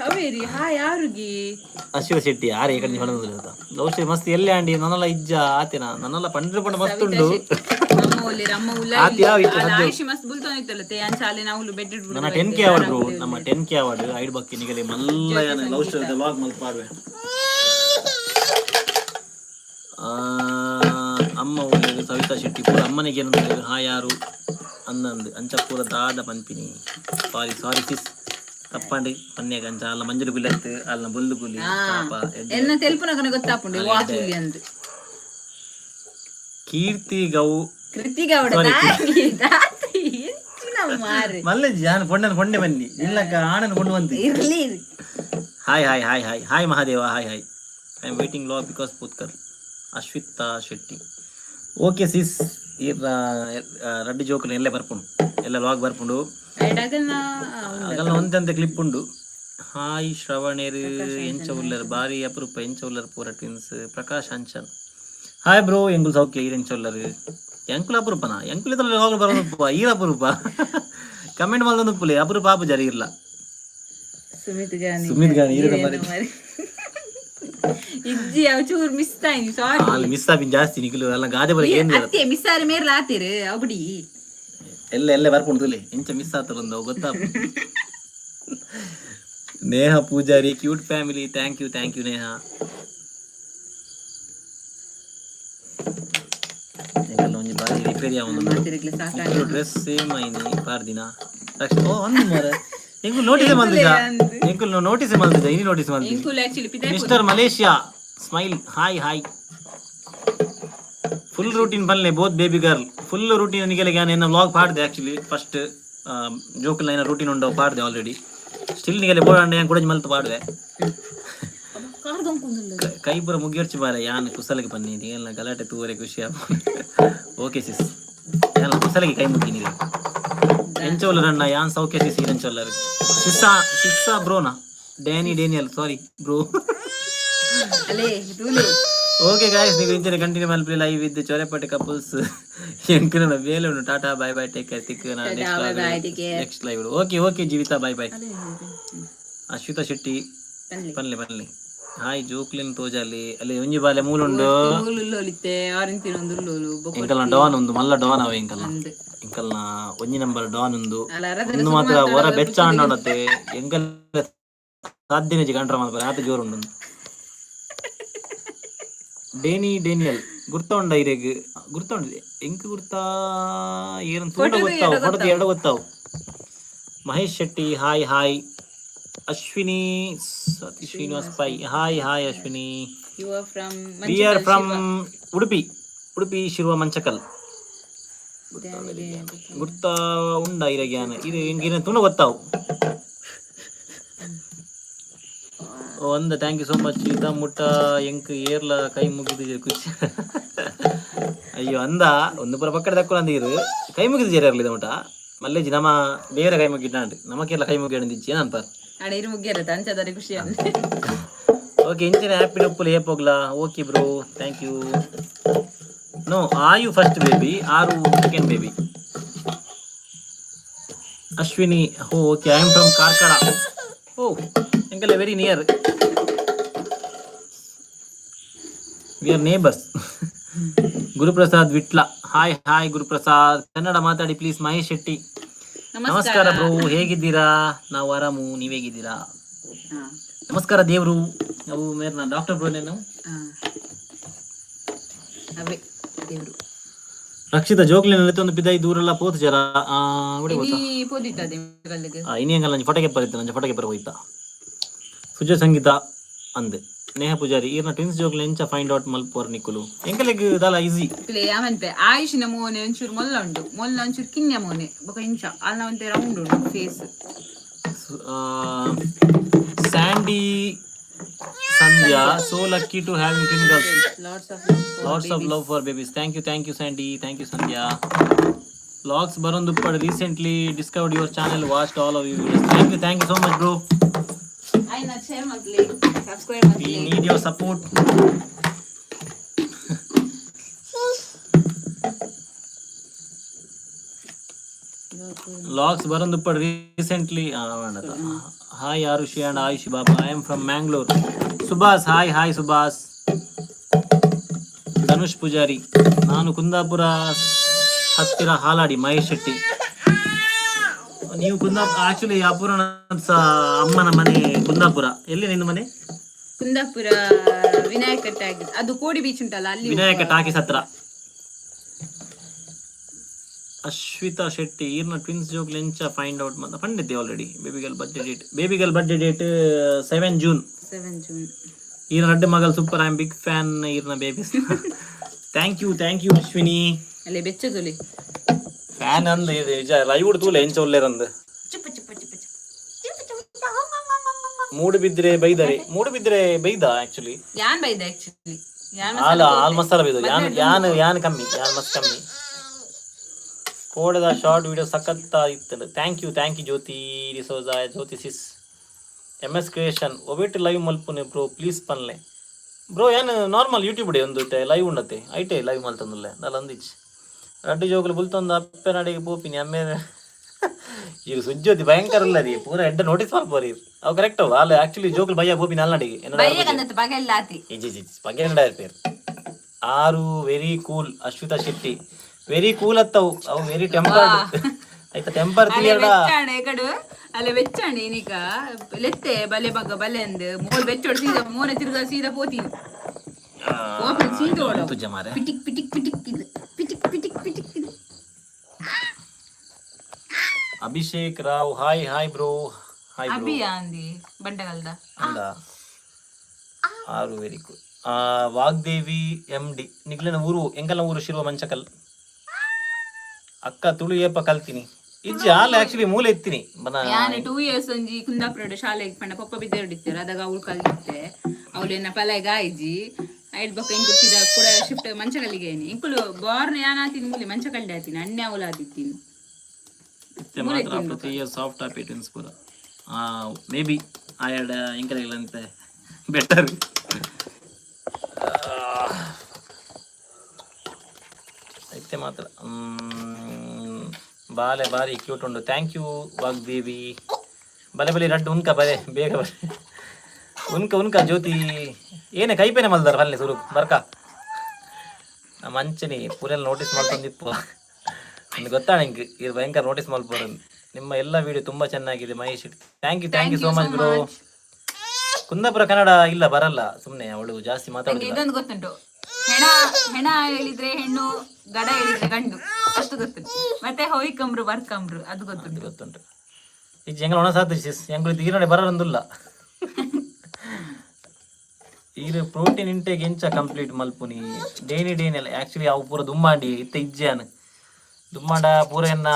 ಅವೇರಿ ಯಾರುಗಿ ಅಶ್ವಿತ ಶೆಟ್ಟಿ ಯಾರು ಈ ಕಡೆ ಹೊಲದಲ್ಲಿ ಲವ್ ಸ್ಟೋರಿ ಮಸ್ತ್ ಎಲ್ಲಿ ಆಂಡಿ ನನ್ನೆಲ್ಲ ಇಜ್ಜ ಆತೇನ ನನ್ನೆಲ್ಲ ಪಂಡ್ರೆ ಪಂಡ ಮಸ್ತ್ ಉಂಡು ನನ್ನ 10K ಅವಾರ್ಡ್ ಬ್ರೋ ನಮ್ಮ 10K ಅವಾರ್ಡ್ ಐಡ್ ಬಕ್ಕಿ ನಿಗಲಿ ಮಲ್ಲ ಲವ್ ಸ್ಟೋರಿ ವ್ಲಾಗ್ ಮಲ್ಪ ಪಾಡ್ವೆ ಅಮ್ಮ ಒಳ್ಳೆಯದು ಸವಿತಾ ಶೆಟ್ಟಿ ಪೂರ ಅಮ್ಮನಿಗೆ ಏನಂತ ಯಾರು ಅನ್ನಂದು ಅಂಚ ಪೂರ ದಾದ ಪಂಪಿನಿ ಸಾರಿ ಸಿಸ್ ತಪ್ಪಂಡಿ ಪನ್ಯಾಗ ಅಂಚ ಅಲ್ಲ ಮಂಜುಲು ಗುಲಿ ಅತ್ತು ಅಲ್ಲ ಬುಲ್ದು ಗುಲಿ ಎನ್ನ ತೆಲ್ಪುನಗನ ಗೊತ್ತಾಪುಂಡು ವಾಚುಲಿ ಅಂದು ಕೀರ್ತಿ ಗೌಡ ಮಲ್ಲ ಜಾನ್ ಪೊಂಡೆ ಬನ್ನಿ ಇಲ್ಲಕ್ಕ ಆಣನ ಕೊಂಡು ಬಂದಿ hi Mahadeva hi I am waiting vlog because ಪೂತ್ಕರ್ ಅಶ್ವಿತಾ ಶೆಟ್ಟಿ ಓಕೆ ಸಿಸ್ ಈ ರಡ್ಡಿ ಜೋಕುಲು ಎಲ್ಲೇ ಬರ್ಪುಂಡು ಎಲ್ಲ ಲಾಗ್ ಬರ್ಪುಂಡು ಆಗಲ್ಲ ಒಂದಂತ ಕ್ಲಿಪ್ ಉಂಡು ಹಾಯ್ ಶ್ರವಣೇರು ಎಂಚ ಉಲ್ಲರ್ ಬಾರಿ ಅಪರೂಪ ಎಂಚ ಉಲ್ಲರ್ ಪೂರ twins Prakash Anchan hi bro ಎಂಗುಲ್ ಸೌಖ್ಯ ಎಂಚ ಉಲ್ಲರ್ ಎಂಕುಲು ಅಪರೂಪನ ಎಂಕುಲು ಇದ್ರಲ್ಲಿ ಹೋಗಲು ಬರೋದಪ್ಪ ಈರ ಅಪರೂಪ ಕಮೆಂಟ್ ಮಾಡ್ದೊಂದು ಪುಲಿ ಅಪರೂಪ ಪಾಪು ಜರಿ ಇರಲ್ಲ ಸುಮಿತ್ ಗಾನಿ ಈರದ మరి ಇಜ್ಜಿ ಅವ ಚೂರ್ ಮಿಸ್ ತಾಯಿ ಸಾರಿ ಅಲ್ಲಿ ಮಿಸ್ ಆಪಿನ್ ಜಾಸ್ತಿ ನಿಖಿಲು ಎಲ್ಲ ಗಾದೆ ಬರ ಏನು ಅತ್ತೆ ಮಿಸ್ ಆರೆ ಮೇರ್ ಲಾತಿರು ಅವಡಿ ಎಲ್ಲ ಬರ್ಕೊಂಡು ತುಲಿ ಇಂಚ ಮಿಸ್ ಆತಲ್ಲ ಗೊತ್ತಾ Neha Poojari cute family thank you Neha ಎಂಕಲ್ಲ ಒಂಜಿ ಬಾರಿ ರಿಪೇರಿ ಆವೊಂದು ಡ್ರೆಸ್ ಸೇಮ್ ಐನಿ ಪಾರ್ದಿನ ಓ ಒಂದು ಮರ ಎಂಕುಲ್ ನೋಟಿಸ್ ಮಲ್ದಿಜ ಇನಿ ನೋಟಿಸ್ ಮಲ್ದಿ mister Malaysia smile hi full routine ಬನ್ಲೆ both baby girl full routine ನಿಗೆಲ್ಲ ನಾನು ವ್ಲಾಗ್ ಪಾಡ್ದೆ ಆಕ್ಚುಲಿ ಫಸ್ಟ್ ಜೋಕಲ್ ಏನ ರೂಟೀನ್ ಉಂಡವು ಪಾಡ್ದೆ ಆಲ್ರೆಡಿ ಸ್ಟಿಲ್ ನಿಗೆಲ್ಲ ಬೋಡಂಡೆ ನಾನು ಕೂಡ ಮಲ್ತು ಪಾಡ್ದೆ ಕೈ ಪೂರ ಮುಗಿಯರ್ಚಿ ಬಾರ ಯಾನ್ ಕುಸಲಗೆ ಬನ್ನಿ ನೀವೆಲ್ಲ ಗಲಾಟೆ ತೂವರೆ ಖುಷಿ ಓಕೆ ಸಿಸ್ ಯಾನ್ ಕುಸಲಗೆ ಕೈ ಮುಗಿ ನೀವು ಎಂಚೋಲ್ಲರಣ್ಣ ಯಾನ್ ಸೌಖ್ಯ ಸಿಸ್ ಎಂಚೋಲ್ಲರು ಸಿಸ್ಸಾ ಬ್ರೋನಾ Daniel sorry bro okay guys ನೀವು ಇಂಚನೆ ಕಂಟಿನ್ಯೂ ಮಲ್ಪಿ ಲೈವ್ ಇದ್ದು ಚೊರೆಪಟ್ಟೆ ಕಪಲ್ಸ್ ಎಂಕನ ಬೇಲೆ ಉಂಟು ಟಾಟಾ ಬೈ ಟೇಕ್ ಕೇರ್ ತಿಕ್ next live okay Jeevitha bye Ashwitha Shetty ಬನ್ನಿ ಹಾಯ್ ಜೋಕ್ಲಿನ್ ತೋಜಾಲಿ ಅಲ್ಲಿ ಒಂಜಿ ಬಾಲೆ ಮೂಲುಂಡು ಎಂಕಲ್ನ ಡಾನ್ ಒಂದು ಮಲ್ಲ ಡಾನ್ ಅವ ಎಂಕಲ್ನ ಒಂಜಿ ನಂಬರ್ ಡಾನ್ ಒಂದು ಮಾತ್ರ ಹೊರ ಬೆಚ್ಚ ಅಂಡೋಡತ್ತೆ ಎಂಕಲ್ ಸಾಧ್ಯನೆ ಕಂಟ್ರ ಮಾಡ್ತಾರೆ ಆತ ಜೋರು ಉಂಡು ಡೇನಿಯಲ್ ಗುರ್ತ ಇರೇಗ್ ಗುರ್ತ ಎಂಕ್ ಗುರ್ತಾ ಏನ್ ತೂಟ ಗೊತ್ತಾವು ಫೋಟೋ ಎರಡು ಗೊತ್ತಾವು Mahesh Shetty hi Ashwini Satish Srinivas Pai hi Ashwini we are from Udupi Shirva Manchakal ಗುರ್ತ ಉಂಡ ಇರಗ್ಯಾನ ಇದು ಹೆಂಗಿನ ತುಂಬ ಗೊತ್ತಾವು ಒಂದು ಥ್ಯಾಂಕ್ ಯು ಸೋ ಮಚ್ ಇದ ಮುಟ್ಟ ಎಂಕ್ ಏರ್ಲ ಕೈ ಮುಗಿದು ಖುಷಿ ಅಯ್ಯೋ ಅಂದ ಒಂದು ಪುರ ಪಕ್ಕದ ತಕ್ಕೊಳ ಅಂದಿರು ಕೈ ಮುಗಿದು ಜೇರಲಿದ ಮುಟ ಮಲ್ಲೇಜಿ ನಮ್ಮ ಬೇರೆ ಕೈ ಮುಗಿಟ್ಟಾಂಡು ನಮಕೆಲ್ಲ ಕೈ ಮುಗಿಡಿದ್ದಿಚ್ಚಿ ಏನಂಪಾರ ಓಕೆ ಇಂಚಿನ ಹ್ಯಾಪಿ ಡಪ್ಪುಲ್ ಏಪೋಗ್ಲಾ okay bro thank you no you first baby ಆರು second baby Ashwini okay I am from Karkala ಎಂಕಲ್ಲ very near we are neighbours Guruprasad Vitla hi Guruprasad Kannada ಮಾತಾಡಿ ಪ್ಲೀಸ್ ಮಹೇಶ್ ಶೆಟ್ಟಿ ನಮಸ್ಕಾರ ಬ್ರೋ ಹೇಗಿದ್ದೀರಾ ನಾವು ಆರಾಮು ನೀವ್ ಹೇಗಿದ್ದೀರಾ ನಮಸ್ಕಾರ ದೇವ್ರು ನಾವು ಮೇರ್ನ ಡಾಕ್ಟರ್ ಬ್ರೋ ನಾವು ರಕ್ಷಿತ ಜೋಕ್ಲಿನಲ್ಲಿ ಒಂದು ಪಿದಾಯಿ ದೂರೆಲ್ಲ ಪೋತ್ ಜರ ಇನ್ನೇಂಗಲ್ಲ ಫೋಟೋಗೆ ಬರುತ್ತೆ ನಂಜ ಫೋಟೋಗೆ ಬರ ಹೋಯ್ತಾ ಸುಜ ಸಂಗೀತ ಅಂದೆ ನೇಹ ಪೂಜಾರಿ ಈರ್ನ ಟ್ವಿನ್ಸ್ ಜೋಕ್ಲೆ ಎಂಚ ಫೈಂಡ್ ಔಟ್ ಮಲ್ಪೋರ್ ನಿಕ್ಕುಲು ಎಂಕಲೆಗ್ ದಾಲ ಈಸಿ ಯಾವಂತೆ ಆಯುಷಿನ ಮೋನೆ ಒಂಚೂರು ಮೊಲ್ಲ ಒಂಚೂರು ಕಿನ್ಯ ಮೋನೆ ಬೊಕ ಇಂಚ ಅಲ್ಲ ಒಂತೆ ರೌಂಡ್ ಉಂಡು face Sandy Sandhya so lucky to having twin girls lots of love for babies thank you Sandy thank you Sandhya vlogs ಬರೋದು ಪಡ್ recently discovered your channel watched all of you videos thank you so much bro We need your support. Logs ಬರಂದು ಪಡ್ recently hi Arushi and Ayushi ಬಾಬಾ I am from Mangalore Subhas hi Subhas Dhanush Poojari ನಾನು ಕುಂದಾಪುರ ಹತ್ತಿರ ಹಾಲಾಡಿ ಮಹೇಶ್ ಶೆಟ್ಟಿ ನೀವು actually ಅಪೂರ್ಣ ಅಮ್ಮನ ಮನೆ ಕುಂದಾಪುರ ಎಲ್ಲಿ ನಿನ್ನ ಮನೆ ಕುಂದಾಪುರ ವಿನಾಯಕ ಟಾಕೀಸ್ ಅದು ಕೋಡಿ ಬೀಚ್ ಉಂಟಲ್ಲ ಅಲ್ಲಿ ವಿನಾಯಕ ಟಾಕೀಸ್ ಹತ್ರ ಅಶ್ವಿತಾ ಶೆಟ್ಟಿ ಈರ್ನ ಟ್ವಿನ್ಸ್ ಜೋಕ್ ಲೆಂಚ ಫೈಂಡ್ ಔಟ್ ಅಂತ ಪಂಡಿದ್ದೆ already baby girl birthday date 7 June ಈರ್ನ ಅಡ್ಡ ಮಗಲ್ super I am big fan ಈರ್ನ ಬೇಬೀಸ್ ಥ್ಯಾಂಕ್ ಯು ಅಶ್ವಿನಿ ಅಲ್ಲೇ ಬೆಚ್ಚದುಲಿ ಫ್ಯಾನ್ ಅಂದ್ ಲೈವ್ ತೂಲೆ ಎಂಚ ಒಳ್ಳೆರಂದ್ ಮೂಡು ಬಿದ್ರೆ ಬೈದ ಆಕ್ಚುಲಿ ಆಲ್ಮೋಸ್ಟ್ ಅಲ್ಲ ಬೈದ ಯಾನ್ ಕಮ್ಮಿ ಕೋಡದ ಶಾರ್ಟ್ ವಿಡಿಯೋ ಸಖತ್ ಇತ್ತು thank you Jyothi D'Souza Jyothi sis MS creation ಒಬಿಟ್ಟು ಲೈವ್ ಮಲ್ಪುನೆ ಬ್ರೋ ಪ್ಲೀಸ್ ಪನ್ಲೆ ಬ್ರೋ ಏನು ನಾರ್ಮಲ್ ಯೂಟ್ಯೂಬ್ ಡೆ ಒಂದು ಲೈವ್ ಉಂಡತೆ ಐಟೆ ಲೈವ್ ಮಲ್ತಂದುಲ್ಲೆ ದಾಲ ಅಂದಿಚ್ಚಿ ರಡ್ಡು ಜೋಗುಲು ಬುಲ್ತೊಂದು ಅಪ್ಪೆ ನಡಿಗೆ ಪೋಪಿನಿ ಆಮೇಲೆ ಇದು ಸುಜ್ಜೋತಿ ಭಯಂಕರ ಇಲ್ಲ ರೀ ಪೂರ ಎಡ್ಡ ನೋಟಿಸ್ ಮಾಡ್ಬೋರಿ ಅವು ಕರೆಕ್ಟ್ ಅವು ಅಲ್ಲಿ ಆಕ್ಚುಲಿ ಜೋಗುಲು ಭಯ ಪೋಪಿನಿ ಅಲ್ಲಿ ನಡಿಗೆ ಇಜಿ ಬಗ್ಗೆ ಪೇರು 6 very cool Ashwitha Shetty very cool ಅತ್ತವು ಅವು ವೆರಿ ಟೆಂಪರ್ಡ್ ಆಯ್ತಾ ಟೆಂಪರ್ ತಿಯಡ ಅಲ್ಲ ಬೆಚ್ಚಾಣಿ ಏನೀಗ ಲೆತ್ತೆ ಬಲೆ ಬಗ್ಗ ಬಲೆ ಅಂದ್ ಮೋಲ್ ಬೆಚ್ಚೋಡ್ ಸೀದಾ ಮೋನೆ ತಿರ್ಗ ಸೀದಾ ಪೋತೀನಿ ಓಪನ್ ಸೀದೋಡ ತುಜ ಮಾರೆ ಪಿಟಿಕ್ ಪಿಟಿಕ್ ಪಿಟಿಕ್ ಇದು ಪಿಟಿಕ್ ಪಿಟಿಕ್ ಪಿಟಿಕ್ ಇದು Abhishek Rao hi bro hi bro ಅಭಿಯಾ ಅಂದಿ ಬಂಡಗಲ್ದ ಅಂದ 6 ವೆರಿ ಕೂಲ್ ವಾಗ್ದೇವಿ MD ನಿಗ್ಲಿನ ಊರು ಎಂಕಲ್ನ ಊರು ಶಿರುವ ಮಂಚಕಲ್ ಅಕ್ಕ ತುಳು ಏಪ ಕಲ್ತೀನಿ ಇಜ್ಜಿ ಹಾಲು ಆಕ್ಚುಲಿ ಮೂಲೆ ಎತ್ತೀನಿ ಯಾನೆ 2 ಇಯರ್ಸ್ ಒಂಜಿ ಕುಂದಾಪುರ ಶಾಲೆಗೆ ಪಂಡ ಪಪ್ಪ ಬಿದ್ದೇಡಿತ್ತಾರೆ ಅದಾಗ ಅವಳು ಕಲ್ತಿತ್ತೆ ಅವಳೆನ್ನ ಪಲೆಗ ಇಜ್ಜಿ ಐಡ್ ಬಕ್ಕ ಇಂಕು ಸಿದ ಕೂಡ ಶಿಫ್ಟ್ ಮಂಚಕಲ್ಲಿಗೆ ಏನಿ ಇಂಕುಲು ಬಾರ್ನ ಯಾನಾತಿನ ಮೂಲೆ ಮಂಚಕಲ್ಡೆ ಆತೀನಿ ಅಣ್ಣೆ ಅವಳು ಆದಿತ್ತೀನಿ ಇತ್ತೆ ಮಾತ್ರ ಪ್ರತಿ ಇಯರ್ ಸಾಫ್ಟ್ ಆಪೇಟೆನ್ಸ್ ಪೂರ ಮೇ ಬಿ ಆಯಡ ಇಂಕಲಿಲ್ಲ ಅಂತ ಬೆಟರ್ ಇತ್ತೆ ಮಾತ್ರ ಬಾಲೆ ಬಾರಿ ಕ್ಯೂಟ್ ಉಂಟು ಥ್ಯಾಂಕ್ ಯು ವಾಗ್ದೇವಿ ಬಲೆ ರಡ್ಡು ಉನ್ಕ ಬಲೆ ಬೇಗ ಬಲೆ ಉನ್ಕ ಜ್ಯೋತಿ ಏನೇ ಕೈಪೇನೆ ಮಲ್ದಾರ ಅಲ್ಲಿ ಸುರು ಬರ್ಕ ನಮ್ಮ ಅಂಚನಿ ಪೂರೆಲ್ಲ ನೋಟಿಸ್ ಮಾಡ್ಕೊಂಡಿಪ್ಪ ನಿಮ್ಗೆ ಗೊತ್ತಾ ನಿಂಗೆ ಇದು ಭಯಂಕರ ನೋಟಿಸ್ ಮಾಡ್ಬೋದು ನಿಮ್ಮ ಎಲ್ಲ ವಿಡಿಯೋ ತುಂಬಾ ಚೆನ್ನಾಗಿದೆ Mahesh thank you so much bro Kundapura Kannada ಇಲ್ಲ ಬರಲ್ಲ ಸುಮ್ಮನೆ ಅವಳು ಜಾಸ್ತಿ ಮಾತಾಡೋದು ಇದೊಂದು ಗೊತ್ತುಂಟು ಹೆಣ ಹೇಳಿದ್ರೆ ಹೆಣ್ಣು ಗಡ ಹೇಳಿದ್ರೆ ಗಂಡು ಅಷ್ಟು ಗೊತ್ತುಂಟು ಮತ್ತೆ ಹೊಯ್ಕಂಬ್ರು ಬರ್ಕಂಬ್ರು ಅದು ಗೊತ್ತುಂಟು ಈಗ ಎಂಗಳ ಒಣ ಸಾಧ್ಯ ಎಂಗಳು ಈರಡೆ ಬರೋದೊಂದಿಲ್ಲ ಈಗ ಪ್ರೋಟೀನ್ ಇಂಟೇಕ್ ಎಂಚ ಕಂಪ್ಲೀಟ್ ಮಲ್ಪುನಿ ಡೇನಿ ಎಲ್ಲ ಆಕ್ಚುಲಿ ಅವು ಪೂರ ದುಮ್ಮಾಂಡಿ ಇತ್ತ ಇಜ್ಜಾನ್ ದುಮ್ಮಾಂಡ ಪೂರ ಎನ್ನ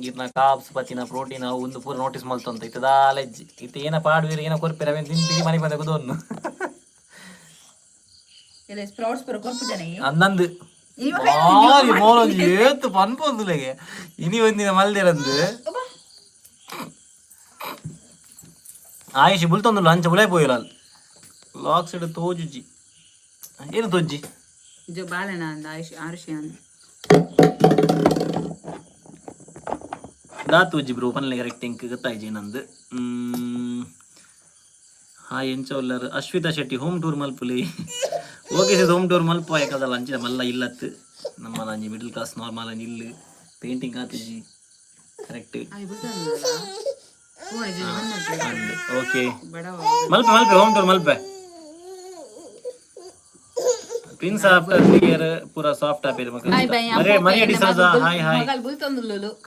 ಇರ್ನ ಕಾಬ್ಸ್ ಪತ್ತಿನ ಪ್ರೋಟೀನ್ ಅವು ಒಂದು ಪೂರ ನೋಟಿಸ್ ಮಲ್ತಂತ ಇತ್ತದಾಲ ಇಜ್ಜಿ ಇತ್ತ ಏನ ಪಾಡ್ವೀರ ಏನ ಕೊರ್ಪಿರ ತಿಂತೀನಿ ಮನೆಗೆ ಬಂದ ಕುದೋನ್ನು ಅನ್ನಂದು ಏತ್ತು ಪನ್ಪೊಂದುಲೆಗೆ ಇನಿ ಒಂದಿನ ಮಲ್ದಿರಂದು ಆಯುಷಿ ಬುಲ್ತೊಂದು ಅಂಚ ಬುಲೈ ಪೋಯಿಲ್ಲ ಲಾಕ್ಸ್ ಇಡು ತೋಜುಜಿ ಏನು ತೋಜ್ಜಿ ಬಾಳೆನ ಅಂದ ಆರುಷಿ ಅಂದ ದಾ ತೋಜ್ಜಿ ಬ್ರೋ ಪನ್ಲೆ ಕರೆಕ್ಟ್ ಇಂಕ್ ಗೊತ್ತಾಯ್ಜಿ ನಂದು ಹಾಯ್ ಎಂಚೋಲ್ಲರ್ ಅಶ್ವಿತಾ ಶೆಟ್ಟಿ ಹೋಮ್ ಟೂರ್ ಮಲ್ಪುಲಿ ಓಕೆ ಸರ್ ಹೋಮ್ ಟೂರ್ ಮಲ್ಪ ಯಾಕದಲ್ಲ ಅಂಚಿನ ಮಲ್ಲ ಇಲ್ಲತ್ತು ನಮ್ಮ ನಂಜಿ ಮಿಡಲ್ ಕ್ಲಾಸ್ ನಾರ್ಮಲ್ ನಿಲ್ಲು ಪೇಂಟಿಂಗ್ ಆತಿಜಿ ಕರೆಕ್ಟ್ ಓಕೆ ಮಲ್ಪೆ ಹೋಮ್ ಟೂರ್ ಮಲ್ಪೆ ಪ್ರಿನ್ಸ್ ಆಫ್ಟರ್ ಕ್ಲಿಯರ್ ಪೂರ ಸಾಫ್ಟ್ ಆಪೇರು ಮರಿಯ ಡಿಸೋಜಾ ಹಾಯ್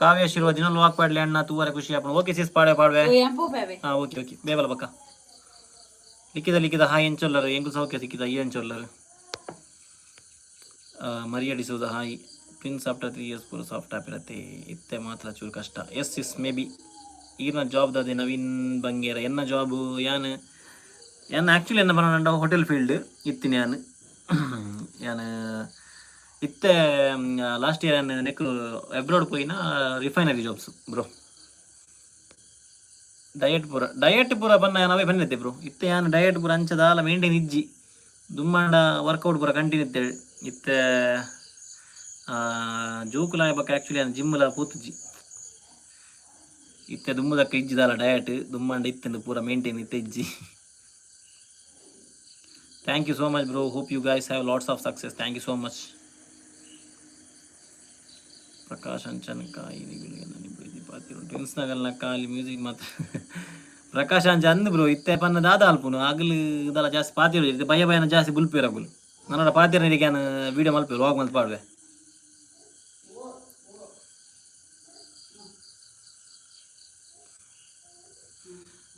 ಕಾವ್ಯ ಶಿರುವ ದಿನ ವಾಕ್ ಪಾಡ್ಲೆ ಅಣ್ಣ ತೂವರೆ ಖುಷಿ ಆಪಣ ಓಕೆ ಸಿಸ್ ಪಾಡ್ವೆ ಹಾ ಓಕೆ ಬೇಬಲ ಬಕ್ಕ ಲಿಕ್ಕಿದ ಹಾಯ್ ಎಂಚೊಲ್ಲರು ಎಂಗು ಸೌಖ್ಯ ಸಿಕ್ಕಿದ ಈ ಎಂಚೊಲ್ಲರು ಮರಿಯ ಡಿಸೋದ ಹಾಯ್ ಪ್ರಿನ್ಸ್ ಆಫ್ಟರ್ 3 ಇಯರ್ಸ್ ಪೂರ ಸಾಫ್ಟ್ ಆಪಿರತ್ತೆ ಇತ್ತೆ ಮಾತ್ರ ಚೂರು ಕಷ್ಟ ಎಸ್ ಮೇ ಬಿ ಈರ್ನ ಜಾಬ್ ದಾದೆ ನವೀನ್ ಬಂಗೇರ ಎನ್ನ ಜಾಬ್ ಯಾನ್ ಆ್ಯಕ್ಚುಲಿ ಎನ್ನ ಬರೋಣ ಹೋಟೆಲ್ ಫೀಲ್ಡ್ ಇತ್ತೀನಿ ಯಾನ್ ಇತ್ತೆ ಲಾಸ್ಟ್ ಇಯರ್ ನೆಕ್ ಅಬ್ರಾಡ್ ಪೋಯಿನ ರಿಫೈನರಿ ಜಾಬ್ಸ್ ಬ್ರೋ ಡಯಟ್ ಪೂರ ಬನ್ನ ನಾವೇ ಬಂದಿದ್ದೆ ಬ್ರೋ ಇತ್ತೆ ಯಾನ್ ಡಯಟ್ ಪೂರ ಅಂಚದಾಲ ಮೇಂಟೈನ್ ಇಜ್ಜಿ ದುಮ್ಮಾಂಡ ವರ್ಕೌಟ್ ಪೂರ ಕಂಟಿನ್ಯೂ ಇತ್ತೆ ಇತ್ತೆ ಜೋಕುಲಾಯ ಬಕ್ಕ ಆ್ಯಕ್ಚುಲಿ ಜಿಮ್ಲ ಪೂತುಜಿ ಇತ್ತೆ ದುಮ್ಮದಕ್ಕ ಇಜ್ಜಿದಾಲ ಡಯಟ್ ದುಮ್ಮಾಂಡ ಇತ್ತೆಂದು ಪೂರ ಮೇಂಟೈನ್ ಇತ್ತೆ ಇಜ್ಜಿ thank you so much bro hope you guys have lots of success thank you so much Prakash Anchan ಕಾಯಿ ಟ್ವಿನ್ಸ್ನಾಗಲ್ನ ಕಾಲಿ ಮ್ಯೂಸಿಕ್ ಮಾತ್ರ ಪ್ರಕಾಶ್ ಅಂಚ ಅಂದ್ ಬ್ರೋ ಇತ್ತೆ ಪನ್ನ ದಾದ ಅಲ್ಪುನು ಆಗಲು ಇದೆಲ್ಲ ಜಾಸ್ತಿ ಪಾತಿರು ಇರುತ್ತೆ ಭಯನ ಜಾಸ್ತಿ ಬುಲ್ಪಿರಗುಲು ನನ್ನ ಪಾತಿರನಿಗೆ ನಾನು ವಿಡಿಯೋ ಮಲ್ಪೆ ವಾಗ್ ಮಲ್ಪೆ ಪಾಡ್ವೆ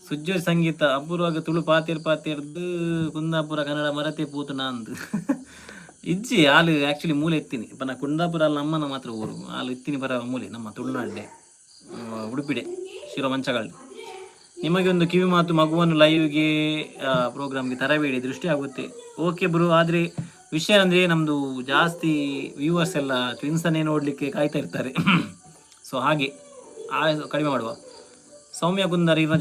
ಸುಜ್ಜೋರ್ ಸಂಗೀತ ಅಪೂರ್ವಾಗ ತುಳು ಪಾತಿರ್ದು ಕುಂದಾಪುರ ಕನ್ನಡ ಮರತೆ ಪೂತು ನಾಂದು ಇಜ್ಜಿ ಹಾಲು ಆ್ಯಕ್ಚುಲಿ ಮೂಲೆ ಎತ್ತೀನಿ ಪನ್ನ ಕುಂದಾಪುರ ಅಲ್ಲಿ ನಮ್ಮನ ಮಾತ್ರ ಊರು ಹಾಲು ಎತ್ತೀನಿ ಬರ ಮೂಲೆ ನಮ್ಮ ತುಳುನಾಡೆ ಉಡುಪಿಡೆ ಶಿರೋ ಮಂಚಗಾಳಿ ನಿಮಗೆ ಒಂದು ಕಿವಿ ಮಾತು ಮಗುವನ್ನು ಲೈವ್ಗೆ ಪ್ರೋಗ್ರಾಮ್ಗೆ ತರಬೇಡಿ ದೃಷ್ಟಿ ಆಗುತ್ತೆ ಓಕೆ ಬ್ರೋ ಆದರೆ ವಿಷಯ ಅಂದರೆ ನಮ್ಮದು ಜಾಸ್ತಿ ವ್ಯೂವರ್ಸ್ ಎಲ್ಲ ಟ್ವಿನ್ಸನ್ನೇ ನೋಡಲಿಕ್ಕೆ ಕಾಯ್ತಾ ಇರ್ತಾರೆ ಸೊ ಹಾಗೆ ಕಡಿಮೆ ಮಾಡುವ ಸೌಮ್ಯ ಕುಂದರ್ ಇವ್ರ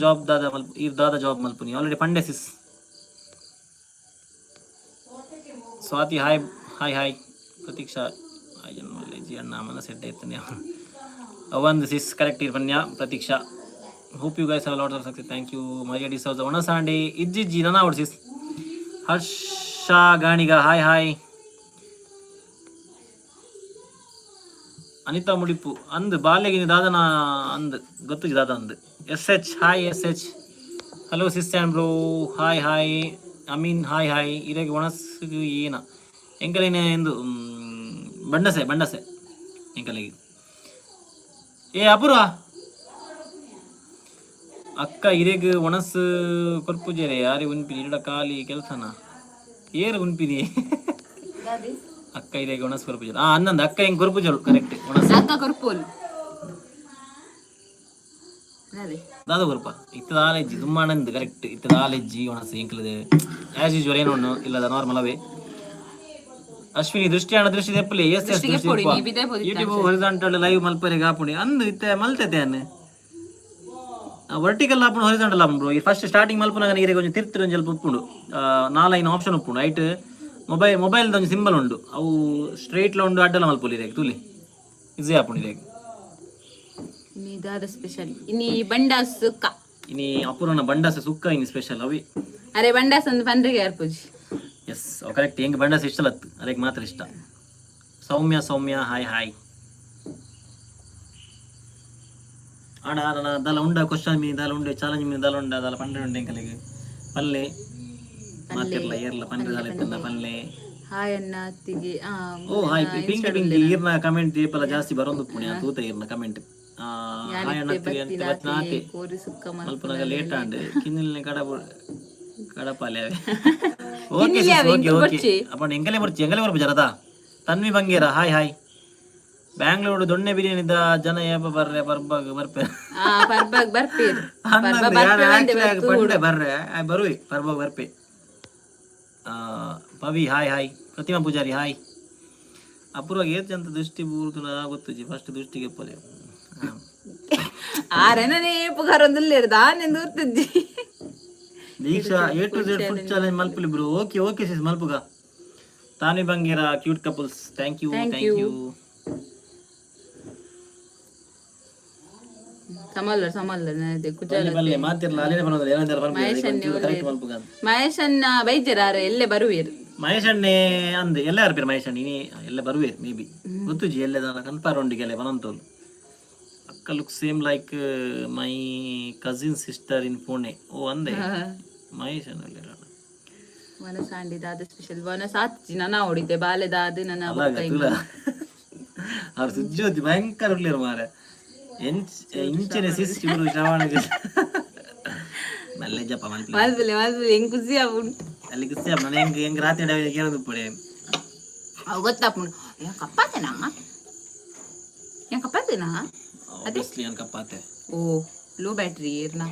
ದಾದ ಜಾಬ್ ಮಲ್ಪುನಿ ಆಲ್ರೆಡಿ ಪಂಡೆಸಿಸ್ ಸ್ವಾತಿ ಹಾಯ್ ಪ್ರತೀಕ್ಷಾ ಜಿ ಅಣ್ಣ ಮನಸ್ಸು ಎಡ್ಡೆ ಇರ್ತಾನೆ ಅವಂದು ಸಿಸ್ ಕರೆಕ್ಟ್ ಇರ್ಬನ್ಯ Pratiksha hope you guys have lots of success thank you Maria D'Souza ಒಣಸಾಂಡೆ ಇಜ್ಜಿಜ್ಜಿ ನನ್ನ ಅವ್ರು sis Harsha Ganiga hi hi Anitha Mudipu ಅಂದು ಬಾಲ್ಯಗಿನಿ ದಾದನ ಅಂದು ಗೊತ್ತು ದಾದ ಅಂದು SH hi SH hello sister bro hi hi Ameen hi hi ಇರೆಗೆ ಒಣಸಿಗೆ ಏನ ಎಂಕಲಿನ ಎಂದು ಬಂಡಸೆ ಎಂಕಲಿಗೆ ಏ ಅಪೂರ್ವ ಅಕ್ಕ ಇರೆಗೆ ಒಣಸು ಕೊರ್ಪುಜರೆ ಯಾರೇ ಉನ್ಪಿನಿ ಇರಡ ಖಾಲಿ ಕೆಲಸನ ಏರು ಉನ್ಪಿನಿ ಅಕ್ಕ ಇರೆಗೆ ಒಣಸು ಕೊರ್ಪುಜರು ಅನ್ನಂದು ಅಕ್ಕ ಹೆಂಗೆ ಕೊರ್ಪುಜರು ಕರೆಕ್ಟ್ ಒಣಸು ಅಕ್ಕ ಕೊರ್ಪೋಲ್ ದಾದ ಕೊರ್ಪ ಇತ್ತದ ಆಲೆಜ್ಜಿ ತುಂಬ ಆನಂದ್ ಕರೆಕ್ಟ್ ಇತ್ತದ ಆಲೆಜ್ಜಿ ಒಣಸು ಎಂಕಲದೆ ಆಸ್ ಯೂಶುವಲ್ ಏನೋ ಇಲ್ಲದ ನಾರ್ಮಲ್ ಅವೇ ಅಶ್ವಿನಿ ದೃಷ್ಟಿ ತೆಪ್ಪಲಿ ಎಸ್ ಯೂಟ್ಯೂಬ್ ಹೊರಿಜಾಂಟಲ್ ಲೈವ್ ಮಲ್ಪರೆಗೆ ಆಪುಣಿ ಅಂದು ಇತ್ತೆ ಮಲ್ತೈತೆ ಅನ್ನ ವರ್ಟಿಕಲ್ ಆಪುಣ ಹೊರಿಜಾಂಟಲ್ ಆಪುಂಡು ಈ ಫಸ್ಟ್ ಸ್ಟಾರ್ಟಿಂಗ್ ಮಲ್ಪನಾಗ ನೀರಿಗೆ ಕೊಂಚ ತಿರ್ತಿರಿ ಒಂದು ಸ್ವಲ್ಪ ಉಪ್ಪುಂಡು 4 ಆಪ್ಷನ್ ಉಪ್ಪುಂಡು ಐಟ್ ಮೊಬೈಲ್ದ ಒಂದು ಸಿಂಬಲ್ ಉಂಡು ಅವು ಸ್ಟ್ರೈಟ್ಲ ಉಂಡು ಅಡ್ಡಲ ಮಲ್ಪೊಲಿ ಇರೇಗ ತುಲಿ ಈಸಿ ಆಪುಂಡು ಇರೇಗ ನಿದಾದ ಸ್ಪೆಷಲ್ ಇನಿ ಬಂಡಾಸ್ ಸುಕ್ಕ ಇನಿ ಅಪುರನ ಬಂಡಾಸ ಸುಕ್ಕ ಇನಿ ಸ್ಪೆಷಲ್ ಅವಿ ಅರೆ ಬಂಡಾಸ್ ಒಂದು ಪಂದ್ರಿಗೆ ಯಾರ್ಪುಜಿ ಎಸ್ ಕರೆಕ್ಟ್ ಹೆಂಗೆ ಬಂಡಾಸ ಇಷ್ಟಲತ್ತು ಅದಕ್ಕೆ ಮಾತ್ರ ಇಷ್ಟ ಸೌಮ್ಯ ಹಾಯ್ ಹಾಯ್ ಆಡ ಆಡಣ ದಲ ಉಂಡ ಕ್ವಶನ್ ಮೀ ದಲ ಉಂಡೆ ಚಾಲೆಂಜ್ ಮೀ ದಲ ಉಂಡ ದಲ ಪಂಡ್ರೆ ಉಂಡೆ ಎಂಕಲಿಗೆ ಪಲ್ಲೆ ಮಾತಿರ್ಲ ಏರ್ಲ ಪಂಡ್ರೆ ದಲ ಇತ್ತಂದ ಪಲ್ಲೆ ಹಾಯ್ ಅಣ್ಣ ಅತ್ತಿಗೆ ಓ ಹಾಯ್ ಪಿಂಕಿ ಈರ್ನ ಕಮೆಂಟ್ ದೀಪಲ ಜಾಸ್ತಿ ಬರೋದು ಪುಣ್ಯ ತೂತ ಈರ್ನ ಕಮೆಂಟ್ ಹಾಯ್ ಅಣ್ಣ ಅತ್ತಿಗೆ ಅಂತ ಬತ್ನಾತೆ ಮಲ್ಪನಾಗ ಲೇಟ್ ಆಂಡೆ ಕಿನ್ನಿಲ್ನೆ ಕಡಪಾಲೆ ಓಕೆ ಓಕೆ ಅಪ್ಪ ಎಂಗಲೇ ಬರ್ಜರದಾ ತನ್ವಿ ಬಂಗೇರ ಹಾಯ್ ಹಾಯ್ ಬ್ಯಾಂಗ್ಳೂರು ದೊಣ್ಣೆ ಬಿರಿಯಾನಿದ ಜನ ಯಾಪ ಬರ್ರೆ ಬರ್ಬಾಗ್ ಬರುವೆ ಬರ್ಬಾಗ್ ಬರ್ಪೆ Pavi hi hi Pratima Poojari hi Apoorva ಏತ್ ಜಂತ ದೃಷ್ಟಿ ಬೂರ್ತು ಗೊತ್ತು ಫಸ್ಟ್ ದೃಷ್ಟಿಗೆ ಪೊಲೆ Deeksha A to Z food challenge ಮಲ್ಪಲಿ ಬ್ರೋ ಓಕೆ ಸಿಸ್ ಮಲ್ಪುಗ ತಾನಿ Bangera cute couples thank you Mahesh ಅಣ್ಣ ಬೈಜರಾರ ಎಲ್ಲೇ ಬರುವೇರು ಮಹೇಶ್ ಅಣ್ಣೆ ಅಂದ್ ಎಲ್ಲ ಇರ್ಪೇರು ಮಹೇಶ್ ಅಣ್ಣ ನೀ ಎಲ್ಲ ಬರುವೇರು ಮೇ ಬಿ ಗೊತ್ತು ಜಿ ಎಲ್ಲದ ಕನ್ಪಾರ್ ಉಂಡಿಗೆಲ್ಲ ಬನಂತೋಲು ಅಕ್ಕ look same like my cousin sister in Pune ಓ ಅಂದೆ ಮಹೇಶ್ ಅಣ್ಣ ವನಸಾಂಡಿ ದಾದ ಸ್ಪೆಷಲ್ ವನಸಾತ್ಜಿ ನನ್ನ ಹೊಡಿತೆ ಬಾಲೆ ದಾದ ನನ್ನ ಅವ್ರ ಸುಜ್ಜೋತಿ ಭಯಂಕರ ಉಳ್ಳಿರು ಮಾರ ಇಂಚಿನ ಸಿಸ್ಟಿ ಗುರು ಶ್ರವಣಿಗೆ ಮಲ್ಲೆ ಜಪ್ಪ ಮಲ್ಪಲೆ ಹೆಂಗ್ ಖುಷಿ ಆಗುಂಟು ಅಲ್ಲಿ ಖುಷಿ ಆಗ ನಾನು ಹೆಂಗ್ ರಾತ್ರಿ ಕೇಳೋದು ಪಡೆ ಅವು ಗೊತ್ತಾಪುಂಡು ಕಪ್ಪಾತೇನಾ obviously an kappate ಓ ಲೋ ಬ್ಯಾಟರಿ ಏರ್ನ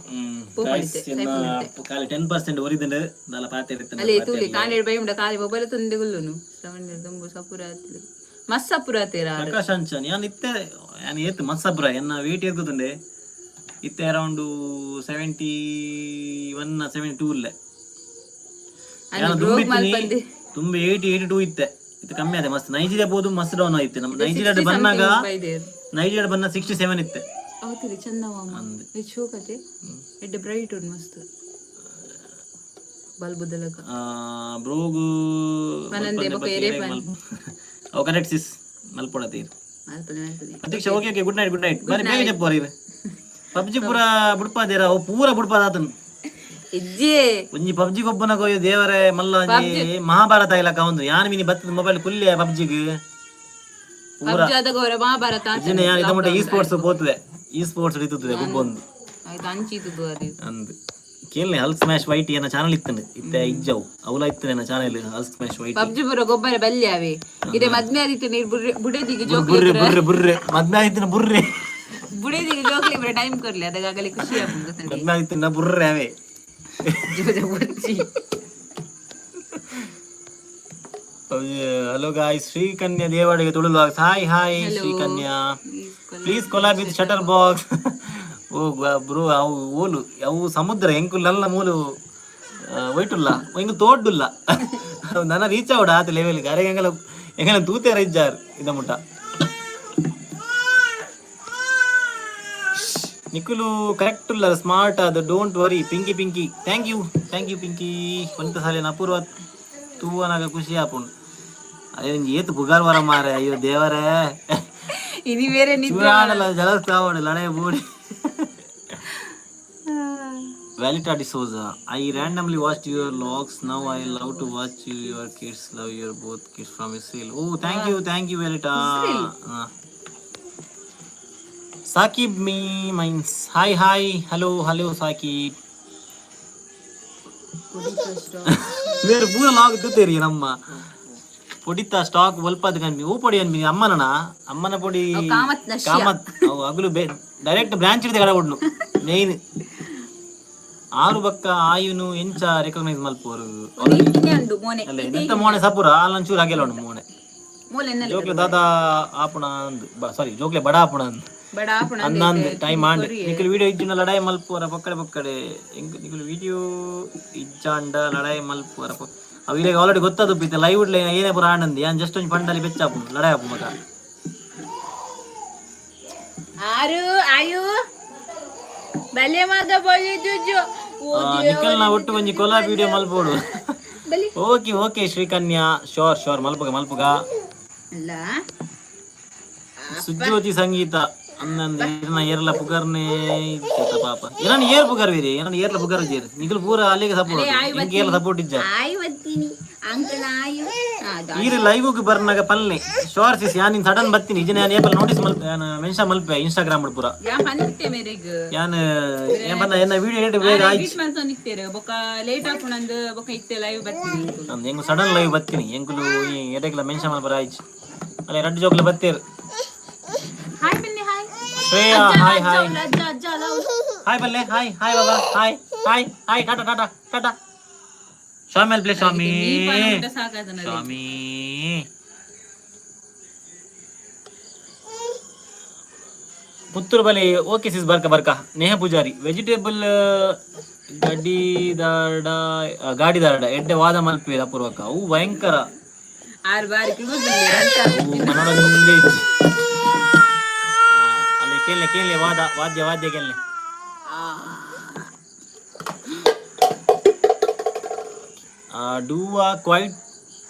ಕಾಲಿ 10% ಒರಿದಂಡ ದಲ ಪಾತೆ ಇರುತ್ತದೆ ಅಲ್ಲಿ ತೂಲಿ ಕಾಂಡೆಡ್ ಬೈ ಮುಂಡ ಕಾಲಿ ಮೊಬೈಲ್ ತಂದೆ ಗುಲ್ಲುನು ಶ್ರವಣ ದಂಬು ಸಪುರಾತ್ಲಿ ಮಸ್ಸಪುರಾತೇರ ಪ್ರಕಾಶ್ ಅಂಚನ್ ಯಾನ್ ಇತ್ತೆ ಯಾನ್ ಏತ್ ಮಸ್ಸಪುರ ಎನ್ನ ವೇಟ್ ಇರ್ತುಂಡೆ ಇತ್ತೆ ಅರೌಂಡ್ 71 72 ಇಲ್ಲೆ ಯಾನ್ ತುಂಬಿ 80 82 ಇತ್ತೆ ಇದು ಕಮ್ಮಿ ಆದೆ ಮಸ್ತ್ ನೈಜೀರಿಯಾ ಬೋದು ಮಸ್ತ್ ಡೌನ್ ಆಯ್ತು ನಮ್ಮ ನೈಜೀರಿಯಾ ಬಂದಾಗ ನೈಜೀರಿಯಾ ಬಂದ 67 ಇತ್ತೆ ಅವತಿರಿ ಚಂದವ ಶೋಕತೆ ಎಡ್ಡೆ ಬ್ರೈಟ್ ಉಂಟು ಮಸ್ತ್ ಬಲ್ಬುದಲಕ ಬ್ರೋಗು ಮನಂದೆ ಬೇರೆ ಓ ಕರೆಕ್ಟ್ ಸಿಸ್ ಮಲ್ಪೊಡತೀರ್ ಅಧ್ಯಕ್ಷ ಓಕೆ ಗುಡ್ ನೈಟ್ ಬರಿ ಬೇಗ ಜಪ್ಪೋರಿ ಪಬ್ಜಿ ಪೂರ ಬುಡ್ಪಾದೇರ ಓ ಪೂರ ಬುಡ್ಪಾದಾತನ್ ಇಜ್ಜೆ ಒಂಜಿ ಪಬ್ಜಿ ಗೊಬ್ಬನ ಕೊಯ್ಯು ದೇವರೇ ಮಲ್ಲ ಮಹಾಭಾರತ ಇಲಕ ಒಂದು ಯಾನ್ ಮಿನಿ ಬತ್ತದ ಮೊಬೈಲ್ ಕುಲ್ಲೆ ಪಬ್ಜಿಗೆ ಪೂರ ಪಬ್ಜಿ ಗೋರೆ ಮಹಾಭಾರತ ಇಜ್ಜನೆ ಯಾನ್ ಇದಮಟ ಈ ಸ್ಪೋರ್ಟ್ಸ್ ಪೋತುವೆ ಈ ಸ್ಪೋರ್ಟ್ಸ್ ಇತ್ತುದೆ ಗುಬ್ಬೊಂದು ಆಯ್ತು ಅಂಚಿತು ಅದು ಅಂದ್ ಕೇಳನೆ ಹಲ್ಕ್ ಸ್ಮ್ಯಾಶ್ ವೈಟ್ ಏನ ಚಾನೆಲ್ ಇತ್ತನೆ ಇತ್ತೆ ಇಜ್ಜವು ಅವಲ ಇತ್ತನೆ channel Hulk smash white PUBG ಪೂರ ಗೊಬ್ಬರ ಬಲ್ಯಾವೆ ಇದೆ ಮದ್ಮೆ ಆದಿತ್ತು ನೀರು ಬುಡೆದಿಗೆ ಜೋಕ್ಲಿ ಬುರ್ರೆ ಮದ್ಮೆ ಆದಿತ್ತು ಬುರ್ರೆ ಬುಡೆದಿಗೆ ಜೋಕ್ಲಿ ಬರ ಟೈಮ್ ಕೊರ್ಲಿ ಅದಕ್ಕಾಗಲಿ ಖುಷಿ ಆಗ್ತದೆ ಮದ್ಮೆ ಆದಿತ್ತು ಬುರ್ರೆ ಅವೇ ಹಲೋ ಗಾಯ್ಸ್ ಶ್ರೀಕನ್ಯಾ ದೇವಾಡಿಗೆ ತುಳುಲು hi hi Shreekanya please collab with shutter box ಓ ಬ್ರೋ ಅವು ಓಲು ಅವು ಸಮುದ್ರ ಎಂಕುಲ್ಲ ಮೂಲು ಒಯ್ಟುಲ್ಲ ಎಂಕು ತೋಡ್ಡುಲ್ಲ ನನ್ನ ರೀಚ್ ಆವಡ ಆತ ಲೆವೆಲ್ಗೆ ಅರೆ ಎಂಗಲ ತೂತೆ ರೈಜಾರ್ ಇದ ಮುಟ್ಟ ನಿಖಿಲು ಕರೆಕ್ಟ್ ಇಲ್ಲ ಸ್ಮಾರ್ಟ್ ಅದು don't worry Pinky thank you Pinky ಒಂತ ಸಾಲಿನ ಅಪೂರ್ವ ತೂವನಾಗ ಖುಷಿ ಆಪುಂಡು ಅದೇ ಏತು ಪುಗಾರ್ ವರ ಮಾರೆ ಅಯ್ಯೋ ದೇವರೇ ಇನಿ ಬೇರೆ ಚೂರಾಡಲ್ಲ ಜಲಸ್ತಾವಡು ಲಡೆ body Valita D'Souza, I randomly watched your vlogs. Now I love to watch you. Your kids love your both kids from Israel. Oh, thank you, Valita. Sakib me means hi, hello, Sakib. Where pura log tuteri namma. Podita stock volpad ganbi. Oh, podi anbi ammana ammana podi. Kamat. Oh, agulu direct branch ide gada odnu. Main. ಆರು ಬಕ್ಕ ಆಯುನು ಎಂಚ recognise ಮಲ್ಪೋರು ಅಲ್ಲ ಎಂತ ಮೋನೆ ಸಪುರ ಅಲ್ಲೊಂದು ಚೂರು ಆಗಿಲ್ಲ ಉಂಟು ಮೋನೆ ಜೋಕ್ಲೆ ದಾದಾ ಆಪುಣ ಸಾರಿ ಜೋಕ್ಲೆ ಬಡ ಆಪುಣ ಅನ್ನಂದು ಟೈಮ್ ಆಂಡ್ ನಿಖಿಲ್ ವಿಡಿಯೋ ಇಜ್ಜಿನ ಲಡಾಯಿ ಮಲ್ಪೋರ ಪಕ್ಕಡೆ ನಿಖಿಲ್ ವಿಡಿಯೋ ಇಜ್ಜಾಂಡ ಲಡಾಯಿ ಮಲ್ಪೋರ ಆ ವಿಡಿಯೋಗೆ ಆಲ್ರೆಡಿ ಗೊತ್ತದು ಬಿತ್ತೆ ಲೈವ್ ಇಡ್ಲೆ ಏನೇ ಪುರ ಆನಂದ್ ಯಾನ್ ಜಸ್ಟ್ ಒಂದು ಪಂಡಲ್ಲಿ ಬೆಚ್ಚಾಪು ಲಡಾಯಿ ಆಪು ಮಗ ಆಯು ಬಲೆ ಮಾದ ಬೋಲಿ ಜುಜು ನಿಖಿಲ್ ನಾ ಒಟ್ಟು ಒಂಜಿ ಕೊಲಾ ವಿಡಿಯೋ ಮಲ್ಪೋಡು ಓಕೆ ಶ್ರೀಕನ್ಯಾ ಶೋರ್ ಮಲ್ಪುಗ ಅಲ್ಲ ಸುಜ್ಯೋತಿ ಸಂಗೀತ ಅನ್ನಂದು ಏರ್ಲ ಪುಗರ್ನೇ ಪಾಪ ಏನಾನು ಏರ್ ಪುಗರ್ ಬೇರೆ ಏನಾನು ಏರ್ಲ ಪುಗರ್ ಜೇರು ನಿಖಿಲ್ ಪೂರ ಅಲ್ಲಿಗೆ ಸಪೋರ್ಟ್ ನಿಂಗೆ ಏರ್ಲ ಸಪೋರ್ಟ್ ಇಜ್ಜ ಈರು ಲೈವ್ಗೆ ಬರ್ನಾಗ ಪಲ್ಲೆ ಶೋರ್ ಸಿಸ್ ಯಾನ್ ಸಡನ್ ಬತ್ತೀನಿ ಇಜನ ಯಾನ್ apple notice mention Malpe Instagram ಪೂರ ಯಾನ್ ಏನ್ ಬಂದ ಎನ್ನ ವಿಡಿಯೋ ಎಡಿಟ್ ಬೇಗ ಆಯ್ತು ಹೆಂಗ್ ಸಡನ್ ಲೈವ್ ಬತ್ತೀನಿ ಹೆಂಗುಲು ಎಡೆಗ್ಲ ಮೆನ್ಷನ್ ಮಲ್ಪರ ಆಯ್ತು ಅಲ್ಲೇ ರಡ್ಡು ಜೋಕ್ಲ ಬತ್ತೇರು ಶ್ರೇಯಾ ಹಾಯ್ ಬಲ್ಲೆ ಹಾಯ್ ಬಾಬಾ ಹಾಯ್ ಟಾಟಾ ಸ್ವಾಮಿ ಪ್ಲೇ ಸ್ವಾಮಿ ಪುತ್ತೂರು ಬಲಿ ಓಕೆ ಸಿಸ್ ಬರ್ಕ ನೇಹ ಪೂಜಾರಿ ವೆಜಿಟೇಬಲ್ ಗಾಡಿದಾಡ ಎಡ್ಡೆ ವಾದ ಮಲ್ಪಿ ಅಪೂರ್ವಕ ಅವು ಭಯಂಕರ ಅಲ್ಲಿ ಕೇಳಿ ವಾದ್ಯ ಕೇಳಿ do a quiet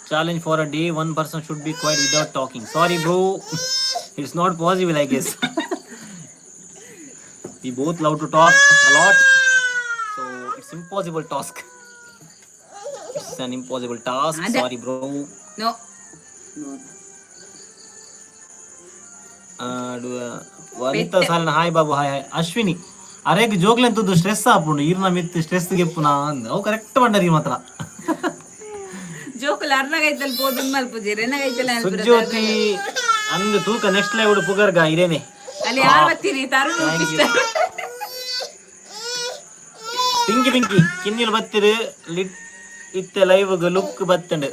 challenge for a day. One person should be quiet without talking. Sorry bro, it's not possible I guess. We both love to talk a lot, so it's impossible task. It's an impossible task. Sorry bro. No. Vanita Salna hi babu hi Ashwini. ಅರೆಗ್ ಜೋಗ್ಲೆಂತದ್ದು stress ಆಪುಂಡು ಈರ್ನ ಮಿತ್ stress ಗೆಪ್ಪುನ ಅಂದ ಅವು correct ಬಂಡರಿ ಮಾತ್ರ ಜೋಕುಲ ಅರ್ನಗೈತಲ್ ಪೋದು ಮಲ್ಪುಜಿ ರೆನಗೈತಲ ಸುಜ್ಯೋತಿ ಅಂದು ತೂಕ next live ಪುಗರ್ಗ ಇರೇನೆ ಅಲ್ಲಿ ಯಾರು ಬತ್ತೀರಿ ತರುಣ್ ಪಿಂಕಿ ಕಿನ್ನಿಲ್ ಬತ್ತಿರು ಲಿಟ್ ಇತ್ತೆ ಲೈವ್ ಲುಕ್ ಬತ್ತಂಡು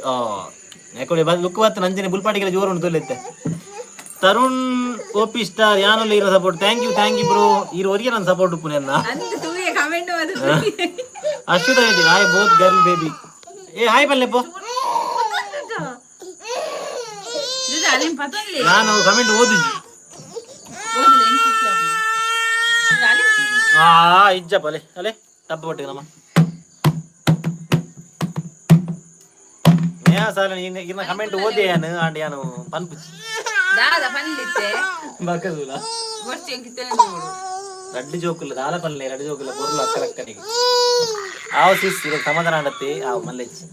ಯಾಕಡೆ ಲುಕ್ ಬತ್ತ ನಂಜನೆ ಬುಲ್ಪಾಟಿಗೆಲ್ಲ ಜೋರು ಉಂಟು ತೊಲೆತ್ತೆ ತರುಣ್ ಓಪಿ ಸ್ಟಾರ್ ಯಾನಲ್ಲ ಇರೋ ಸಪೋರ್ಟ್ ಥ್ಯಾಂಕ್ ಯು ಬ್ರೋ ಇರೋರಿಗೆ ನನ್ನ ಸಪೋರ್ಟ್ ಪುನಃ ಅಶ್ವಿತ ಹೇಳಿ ಹಾಯ್ ಬೋತ್ ಗರ್ಲ್ ಬೇಬಿ ಏ ಹಾಯ್ ಬಲ್ಲೆಪ್ಪ ನಾನು ಕಮೆಂಟ್ ಓದಿದ್ವಿ ಇಜ್ಜಪ್ಪ ಅಲೆ ತಪ್ಪ ಕೊಟ್ಟಿಗೆ ನಮ್ಮ ಸಾಲ ಇನ್ನ ಕಮೆಂಟ್ ಓದಿ ಯಾನು ಆಂಡ್ ಯಾನು ಪನ್ಪುಚ್ಚಿ ದಾದ ಪನ್ಲಿತ್ತೆ ಬಕದುಲ ಗೊರ್ಚಿ ಎಂಕಿತ್ತನೆ ರಡ್ಡು ಜೋಕುಲ್ಲ ದಾಲ ಪನ್ಲೆ ರಡ್ಡು ಜೋಕುಲ್ಲ ಬೊರ್ಲು ಅಕ್ಕಲಕ್ಕನಿಗೆ ಆವ್ ಸಿಸ್ ಇದು ಸಮಾಧಾನ ಆಡತ್ತೆ ಆವ್ ಮಲ್ಲೆಚ್ಚಿ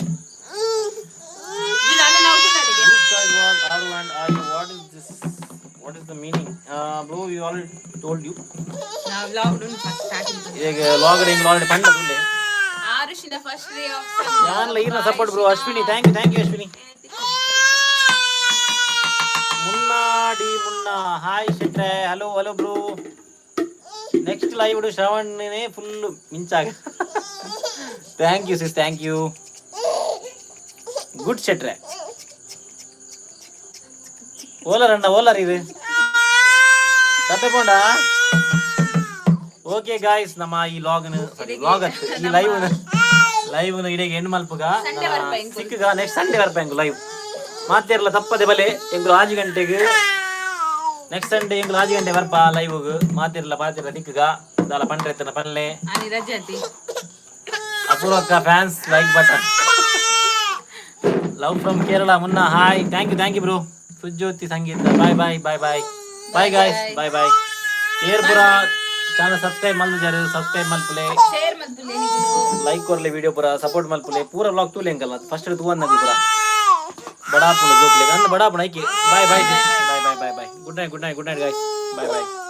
what is the meaning bro you already told you now lockdown first starting ಈಗ lockdown already ಪಂಡದುಲ್ಲೆ ಆರುಷಿನ ಫಸ್ಟ್ ಡೇ ಆಫ್ ಯಾನ್ ಲೈನ support bro Ashwini thank you Ashwini Munna hi ಶೆಟ್ರೆ ಹಲೋ ಬ್ರೋ ನೆಕ್ಸ್ಟ್ ಲೈವ್ ಇಡು ಶ್ರವಣನೇ ಫುಲ್ ಮಿಂಚಾಗ thank you sis thank you good ಶೆಟ್ರೆ ಓಲರ್ ಇದು ತಪ್ಪಕೊಂಡ ಓಕೆ ಗಾಯ್ಸ್ ನಮ್ಮ ಈ ಲಾಗ್ ಈ ಲೈವ್ ಇಡೆಗೆ ಹೆಣ್ಣು ಮಲ್ಪುಗ ಸಿಕ್ಕಗ ನೆಕ್ಸ್ಟ್ ಸಂಡೇ ಬರ್ಪಂಗು ಲೈವ್ ಮಾತೇರ್ಲ ತಪ್ಪದೆ ಬಲೆ ಎಂಗ್ಲು 5 ಗಂಟೆಗೆ ನೆಕ್ಸ್ಟ್ ಸಂಡೇ ಎಂಗ್ಲು 5 ಗಂಟೆ ಬರ್ಪ ಲೈವ್ ಮಾತಿರ್ಲ ತಿಕ್ಕಗ दाला पंडरे तना पनले आणि रजाती अपूर्व का fans like button love from Kerala Munna hi thank you bro Sujyothi Sangeeth bye bye bye bye bye guys bye bye येर पूरा चैनल सब्सक्राइब मल जरे सब्सक्राइब मल पुले शेअर मत तुले निकलो लाइक कर ले वीडियो पूरा सपोर्ट मल पुले पूरा व्लॉग तू लेंगे फर्स्ट तू वन पूरा बड़ा पुले जोक लेगा बड़ा बनाई के bye bye bye bye bye bye good night guys bye bye